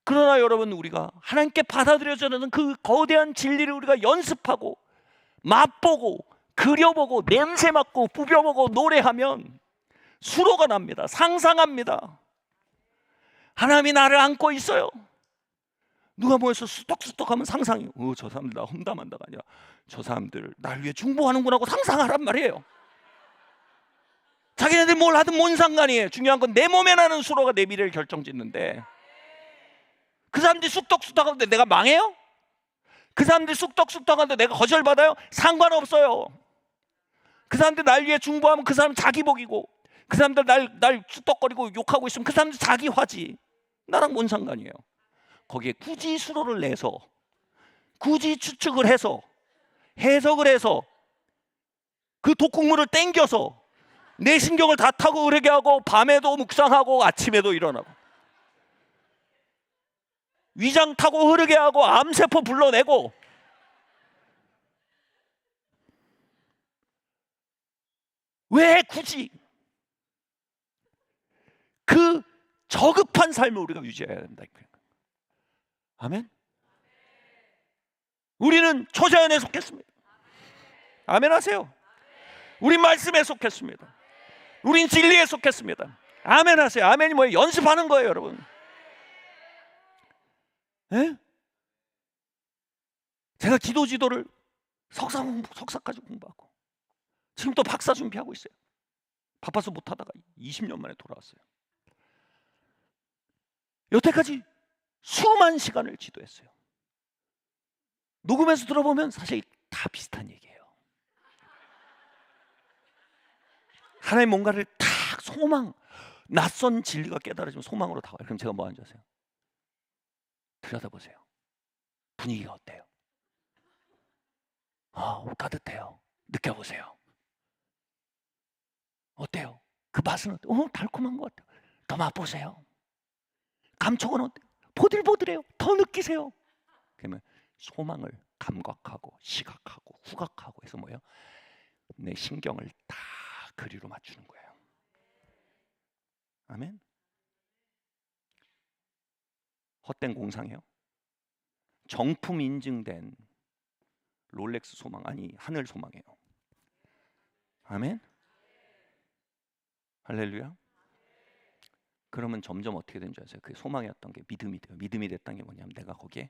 [SPEAKER 3] 그러나 여러분, 우리가 하나님께 받아들여졌다는 그 거대한 진리를 우리가 연습하고 맛보고 그려보고 냄새 맡고 부벼보고 노래하면 수로가 납니다. 상상합니다. 하나님이 나를 안고 있어요. 누가 모여서 수덕수덕하면 상상이, 저 사람들 나 험담한다가 아니라 저 사람들 날 위해 중보하는구나 하고 상상하란 말이에요. 자기네들이 뭘 하든 뭔 상관이에요. 중요한 건 내 몸에 나는 수로가 내 미래를 결정짓는데, 그 사람들이 쑥덕쑥덕하는데 내가 망해요? 그 사람들이 쑥덕쑥덕하는데 내가 거절받아요? 상관없어요. 그 사람들 날 위해 중보하면 그 사람은 자기 복이고, 그 사람들 날 쑥덕거리고 욕하고 있으면 그 사람들 자기 화지. 나랑 뭔 상관이에요? 거기에 굳이 수로를 내서, 굳이 추측을 해서, 해석을 해서, 그 독국물을 땡겨서 내 신경을 다 타고 흐르게 하고, 밤에도 묵상하고 아침에도 일어나고, 위장 타고 흐르게 하고 암세포 불러내고, 왜 굳이 그 저급한 삶을 우리가 유지해야 된다. 아멘. 우리는 초자연에 속했습니다. 아멘 하세요. 우린 말씀에 속했습니다. 우린 진리에 속했습니다. 아멘 하세요. 아멘이 뭐예요? 연습하는 거예요, 여러분. 예? 제가 기도 지도를 석사까지 공부하고 지금 또 박사 준비하고 있어요. 바빠서 못하다가 20년 만에 돌아왔어요. 여태까지 수많은 시간을 지도했어요. 녹음해서 들어보면 사실 다 비슷한 얘기예요. 하나님 뭔가를 딱 소망, 낯선 진리가 깨달아지면 소망으로 다가요. 그럼 제가 뭐 하는지 아세요? 들여다보세요. 분위기가 어때요? 따뜻해요. 느껴보세요. 어때요? 그 맛은 어때요? 달콤한 것 같아요. 더 맛보세요. 감촉은 어때요? 보들보들해요. 더 느끼세요. 그러면 소망을 감각하고 시각하고 후각하고 해서 뭐예요? 내 신경을 다 그리로 맞추는 거예요. 아멘. 헛된 공상이에요. 정품 인증된 롤렉스 소망, 아니 하늘 소망이에요. 아멘. 할렐루야. 그러면 점점 어떻게 된 줄 아세요? 그 소망이었던 게 믿음이 돼요. 믿음이 됐다는 게 뭐냐면 내가 거기에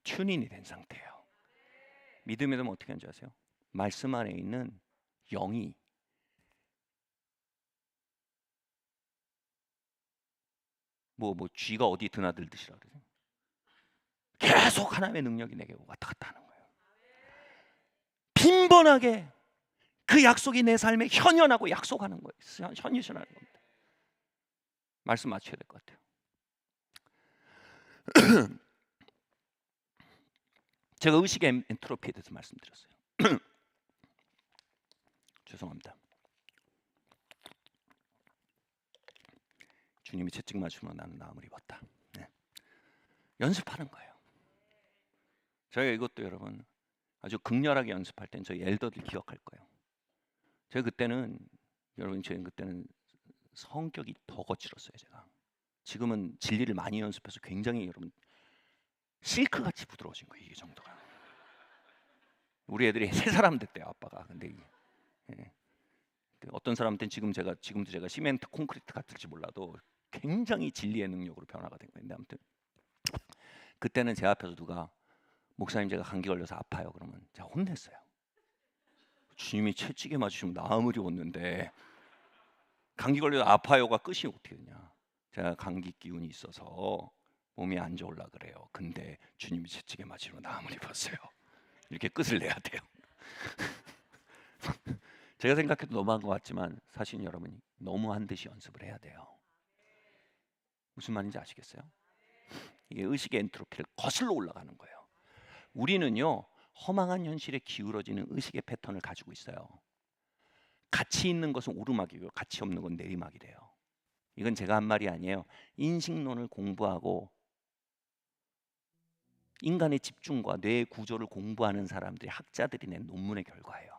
[SPEAKER 3] 튜닝이 된 상태예요. 믿음이 되면 어떻게 하는 줄 아세요? 말씀 안에 있는 영이 뭐 쥐가 어디 드나들듯이라 그러죠. 계속 하나님의 능력이 내게 왔다 갔다 하는 거예요. 빈번하게 그 약속이 내 삶에 현현하고 약속하는 거예요. 현실하는 겁니다. 말씀 맞춰야 될 것 같아요. 제가 의식의 엔트로피에 대해서 말씀드렸어요. 죄송합니다. 주님이 채찍 맞으면 나는 나음을 입었다. 네. 연습하는 거예요. 저희가 이것도 여러분 아주 극렬하게 연습할 땐 저희 엘더들 기억할 거예요. 저희 그때는 성격이 더 거칠었어요. 제가 지금은 진리를 많이 연습해서 굉장히 여러분 실크같이 부드러워진 거예요. 이 정도가. 우리 애들이 3사람 됐대요, 아빠가. 근데 어떤 사람한테는 지금도 제가 시멘트 콘크리트 같을지 몰라도 굉장히 진리의 능력으로 변화가 된 거예요. 근데 아무튼 그때는 제 앞에서 누가 목사님 제가 감기 걸려서 아파요 그러면 제가 혼냈어요. 주님이 채찍에 맞으시면 나음을 입었는데 감기 걸려서 아파요가 끝이 어떻게 되냐. 제가 감기 기운이 있어서 몸이 안 좋으려 그래요. 근데 주님이 채찍에 맞으시면 나음을 입었어요. 이렇게 끝을 내야 돼요. 제가 생각해도 너무한 것 같지만 사실 여러분이 너무한 듯이 연습을 해야 돼요. 무슨 말인지 아시겠어요? 이게 의식의 엔트로피를 거슬러 올라가는 거예요. 우리는요, 허망한 현실에 기울어지는 의식의 패턴을 가지고 있어요. 가치 있는 것은 오르막이고 가치 없는 건 내리막이래요. 이건 제가 한 말이 아니에요. 인식론을 공부하고 인간의 집중과 뇌의 구조를 공부하는 사람들이, 학자들이 낸 논문의 결과예요.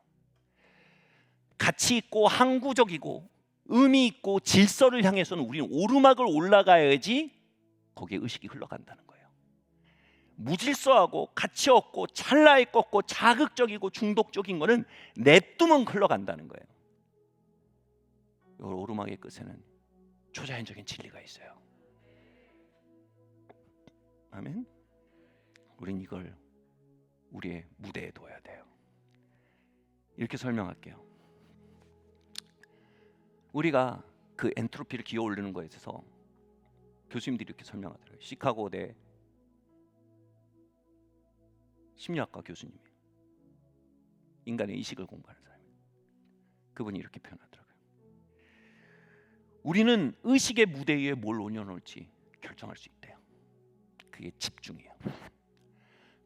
[SPEAKER 3] 가치 있고 항구적이고 의미 있고 질서를 향해서는 우리는 오르막을 올라가야지 거기에 의식이 흘러간다는 거예요. 무질서하고 가치 없고 찰나에 꺾고 자극적이고 중독적인 거는 냅두면 흘러간다는 거예요. 이 오르막의 끝에는 초자연적인 진리가 있어요. 아멘. 우린 이걸 우리의 무대에 둬야 돼요. 이렇게 설명할게요. 우리가 그 엔트로피를 기어 올리는 거에 있어서 교수님들이 이렇게 설명하더라고요. 시카고대 심리학과 교수님이, 인간의 의식을 공부하는 사람이에요. 그분이 이렇게 표현하더라고요. 우리는 의식의 무대 위에 뭘 올려놓을지 결정할 수 있대요. 그게 집중이에요.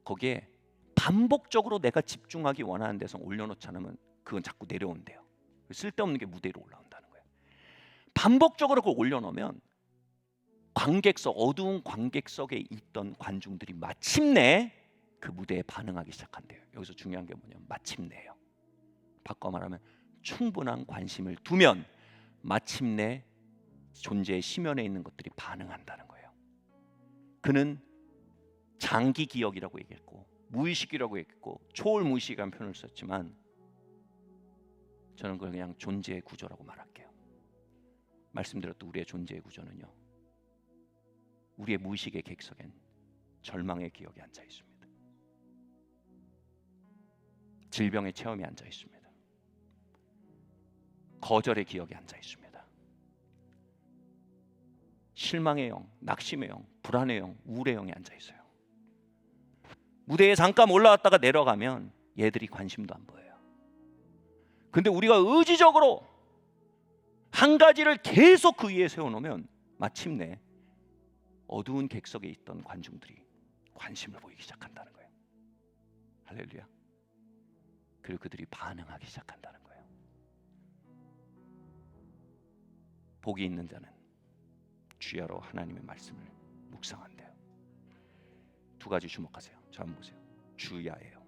[SPEAKER 3] 거기에 반복적으로 내가 집중하기 원하는 데서 올려놓지 않으면 그건 자꾸 내려온대요. 쓸데없는 게 무대 위로 올라온다는 거예요. 반복적으로 그걸 올려놓으면 관객석, 어두운 관객석에 있던 관중들이 마침내 그 무대에 반응하기 시작한대요. 여기서 중요한 게 뭐냐면 마침내예요. 바꿔 말하면 충분한 관심을 두면 마침내 존재의 심연에 있는 것들이 반응한다는 거예요. 그는 장기 기억이라고 얘기했고 무의식이라고 얘기했고 초월무의식이라는 표현을 썼지만 저는 그걸 그냥 존재의 구조라고 말할게요. 말씀드렸던 우리의 존재의 구조는요, 우리의 무의식의 객석엔 절망의 기억이 앉아 있습니다. 질병의 체험이 앉아 있습니다. 거절의 기억이 앉아 있습니다. 실망의 영, 낙심의 영, 불안의 영, 우울의 영이 앉아 있어요. 무대에 잠깐 올라왔다가 내려가면 얘들이 관심도 안 보여요. 근데 우리가 의지적으로 한 가지를 계속 그 위에 세워놓으면 마침내 어두운 객석에 있던 관중들이 관심을 보이기 시작한다는 거예요. 할렐루야. 그리고 그들이 반응하기 시작한다는 거예요. 복이 있는 자는 주야로 하나님의 말씀을 묵상한대요. 두 가지 주목하세요. 저 한번 보세요. 주야예요.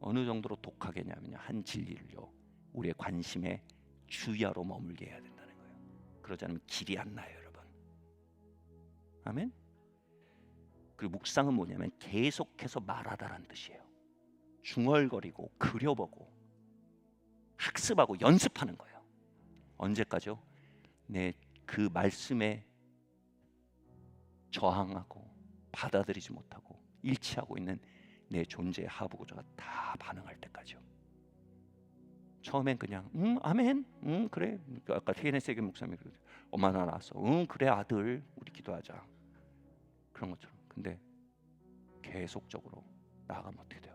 [SPEAKER 3] 어느 정도로 독하겠냐면요, 한 진리를요 우리의 관심의 주야로 머물게 해야 된다는 거예요. 그러지 않으면 길이 안 나요, 여러분. 아멘. 그리고 묵상은 뭐냐면 계속해서 말하다라는 뜻이에요. 중얼거리고 그려보고 학습하고 연습하는 거예요. 언제까지요? 내 그 말씀에 저항하고 받아들이지 못하고 일치하고 있는 내 존재의 하부 구조가 다 반응할 때까지요. 처음엔 그냥 아멘, 그래. 아까 TNS에게 목사님이 그러죠. 엄마 나 나왔어. 그래 아들, 우리 기도하자. 그런 것처럼. 근데 계속적으로 나아가면 어떻게 돼요?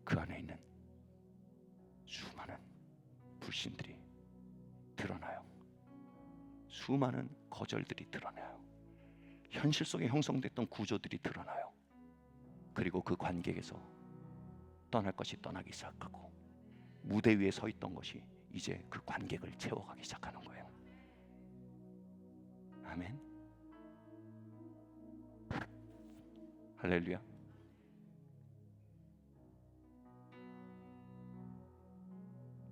[SPEAKER 3] 그 안에 있는 수많은 불신들이 드러나요. 수많은 거절들이 드러나요. 현실 속에 형성됐던 구조들이 드러나요. 그리고 그 관객에서 떠날 것이 떠나기 시작하고 무대 위에 서 있던 것이 이제 그 관객을 채워가기 시작하는 거예요. 아멘. 할렐루야.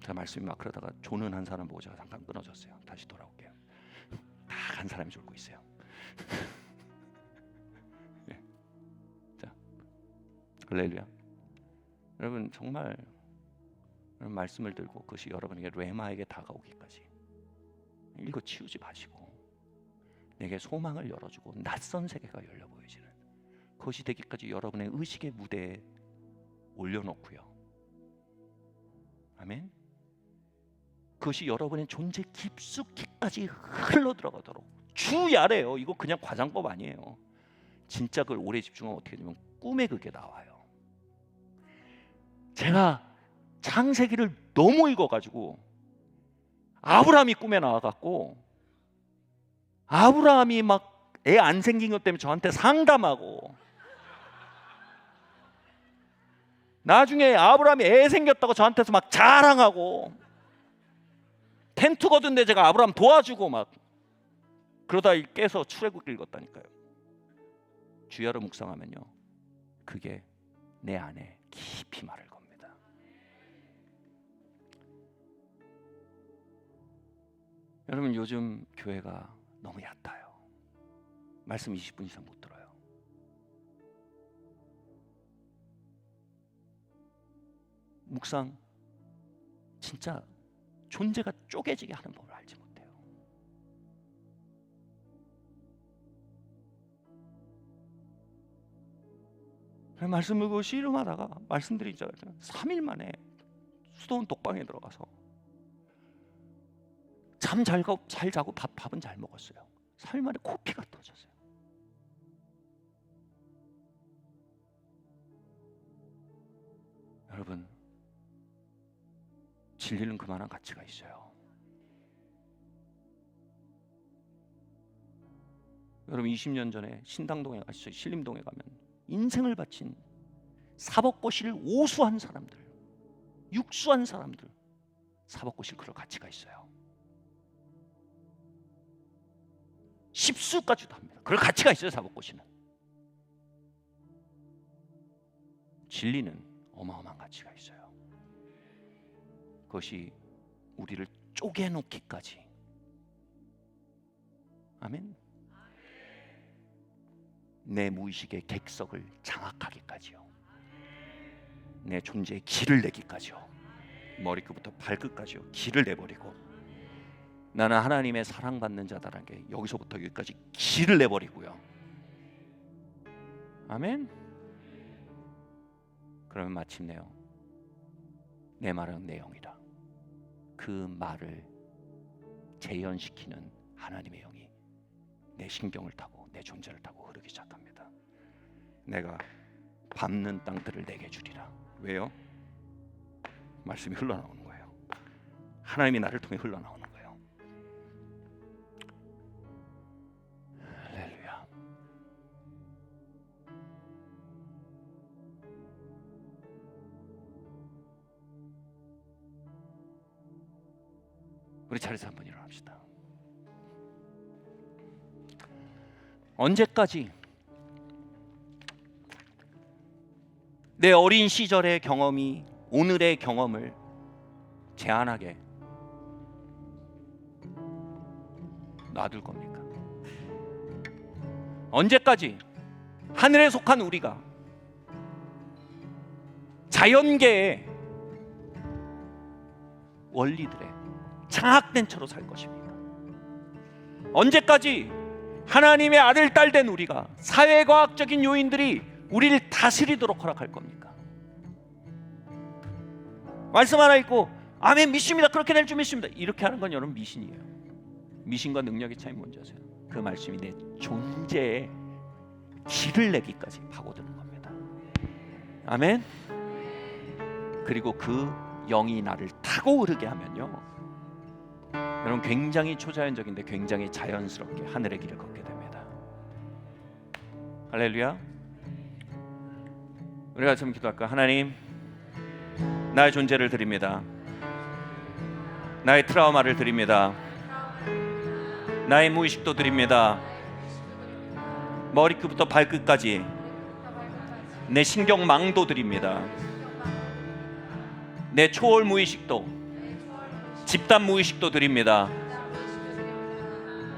[SPEAKER 3] 제가 말씀이 막 그러다가 조는 한 사람 보고 제가 잠깐 끊어졌어요. 다시 돌아올게요. 다 한 사람이 졸고 있어요. 네. 자, 할렐루야. 여러분 정말 여러분 말씀을 들고 그것이 여러분에게 레마에게 다가오기까지 이거 치우지 마시고 내게 소망을 열어주고 낯선 세계가 열려 보여지는 그것이 되기까지 여러분의 의식의 무대에 올려놓고요. 아멘. 그것이 여러분의 존재 깊숙이까지 흘러들어가도록 주야래요. 이거 그냥 과장법 아니에요. 진짜 그걸 오래 집중하면 어떻게 되면 꿈에 그게 나와요. 제가 창세기를 너무 읽어가지고 아브라함이 꿈에 나와갖고 아브라함이 막 애 안 생긴 것 때문에 저한테 상담하고, 나중에 아브라함이 애 생겼다고 저한테서 막 자랑하고, 텐트 거둔데 제가 아브라함 도와주고 막 그러다 깨서 출애굽 읽었다니까요. 주야로 묵상하면요, 그게 내 안에 깊이 마를 겁니다. 여러분, 요즘 교회가 너무 얕아요. 말씀 20분 이상 못 들어요. 묵상 진짜 존재가 쪼개지게 하는 법을 알지 못해요. 말씀 읽고 씨름하다가 말씀드린 줄 알았잖아요. 3일 만에 수도원 독방에 들어가서 잠 잘 자고 밥은 잘 먹었어요. 3일 만에 코피가 터졌어요. 여러분, 진리는 그만한 가치가 있어요. 여러분, 20년 전에 신당동에 가시죠. 신림동에 가면 인생을 바친 사법고시를 오수한 사람들, 육수한 사람들, 사법고시를 그럴 가치가 있어요. 십수까지도 합니다. 그럴 가치가 있어요. 사법고시는. 진리는 어마어마한 가치가 있어요. 그것이 우리를 쪼개놓기까지. 아멘. 내 무의식의 객석을 장악하기까지요. 내 존재의 길을 내기까지요. 머리끝부터 발끝까지요. 길을 내버리고, 나는 하나님의 사랑받는 자다라는 게 여기서부터 여기까지 길을 내버리고요. 아멘. 그러면 마침내요, 내 말은 내 영이다. 그 말을 재현시키는 하나님의 영이 내 신경을 타고 내 존재를 타고 흐르기 시작합니다. 내가 밟는 땅들을 내게 주리라. 왜요? 말씀이 흘러나오는 거예요. 하나님이 나를 통해 흘러나오는 거예요. 할렐루야. 우리 자리에서 한번 일어납시다. 언제까지 내 어린 시절의 경험이 오늘의 경험을 제한하게 놔둘 겁니까? 언제까지 하늘에 속한 우리가 자연계의 원리들에 장악된 채로 살 것입니까? 언제까지 하나님의 아들, 딸 된 우리가 사회과학적인 요인들이 우리를 다스리도록 허락할 겁니까? 말씀 하나 읽고 아멘 믿습니다, 그렇게 될 줄 믿습니다, 이렇게 하는 건 여러분 미신이에요. 미신과 능력의 차이 뭔지 아세요? 그 말씀이 내 존재에 길을 내기까지 파고드는 겁니다. 아멘. 그리고 그 영이 나를 타고 흐르게 하면요, 여러분 굉장히 초자연적인데 굉장히 자연스럽게 하늘의 길을 걷게 됩니다. 할렐루야. 우리가 좀 기도할까? 하나님, 나의 존재를 드립니다. 나의 트라우마를 드립니다. 나의 무의식도 드립니다. 머리끝부터 발끝까지 내 신경망도 드립니다. 내 초월 무의식도, 집단 무의식도 드립니다.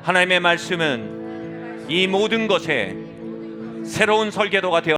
[SPEAKER 3] 하나님의 말씀은 이 모든 것에 새로운 설계도가 되어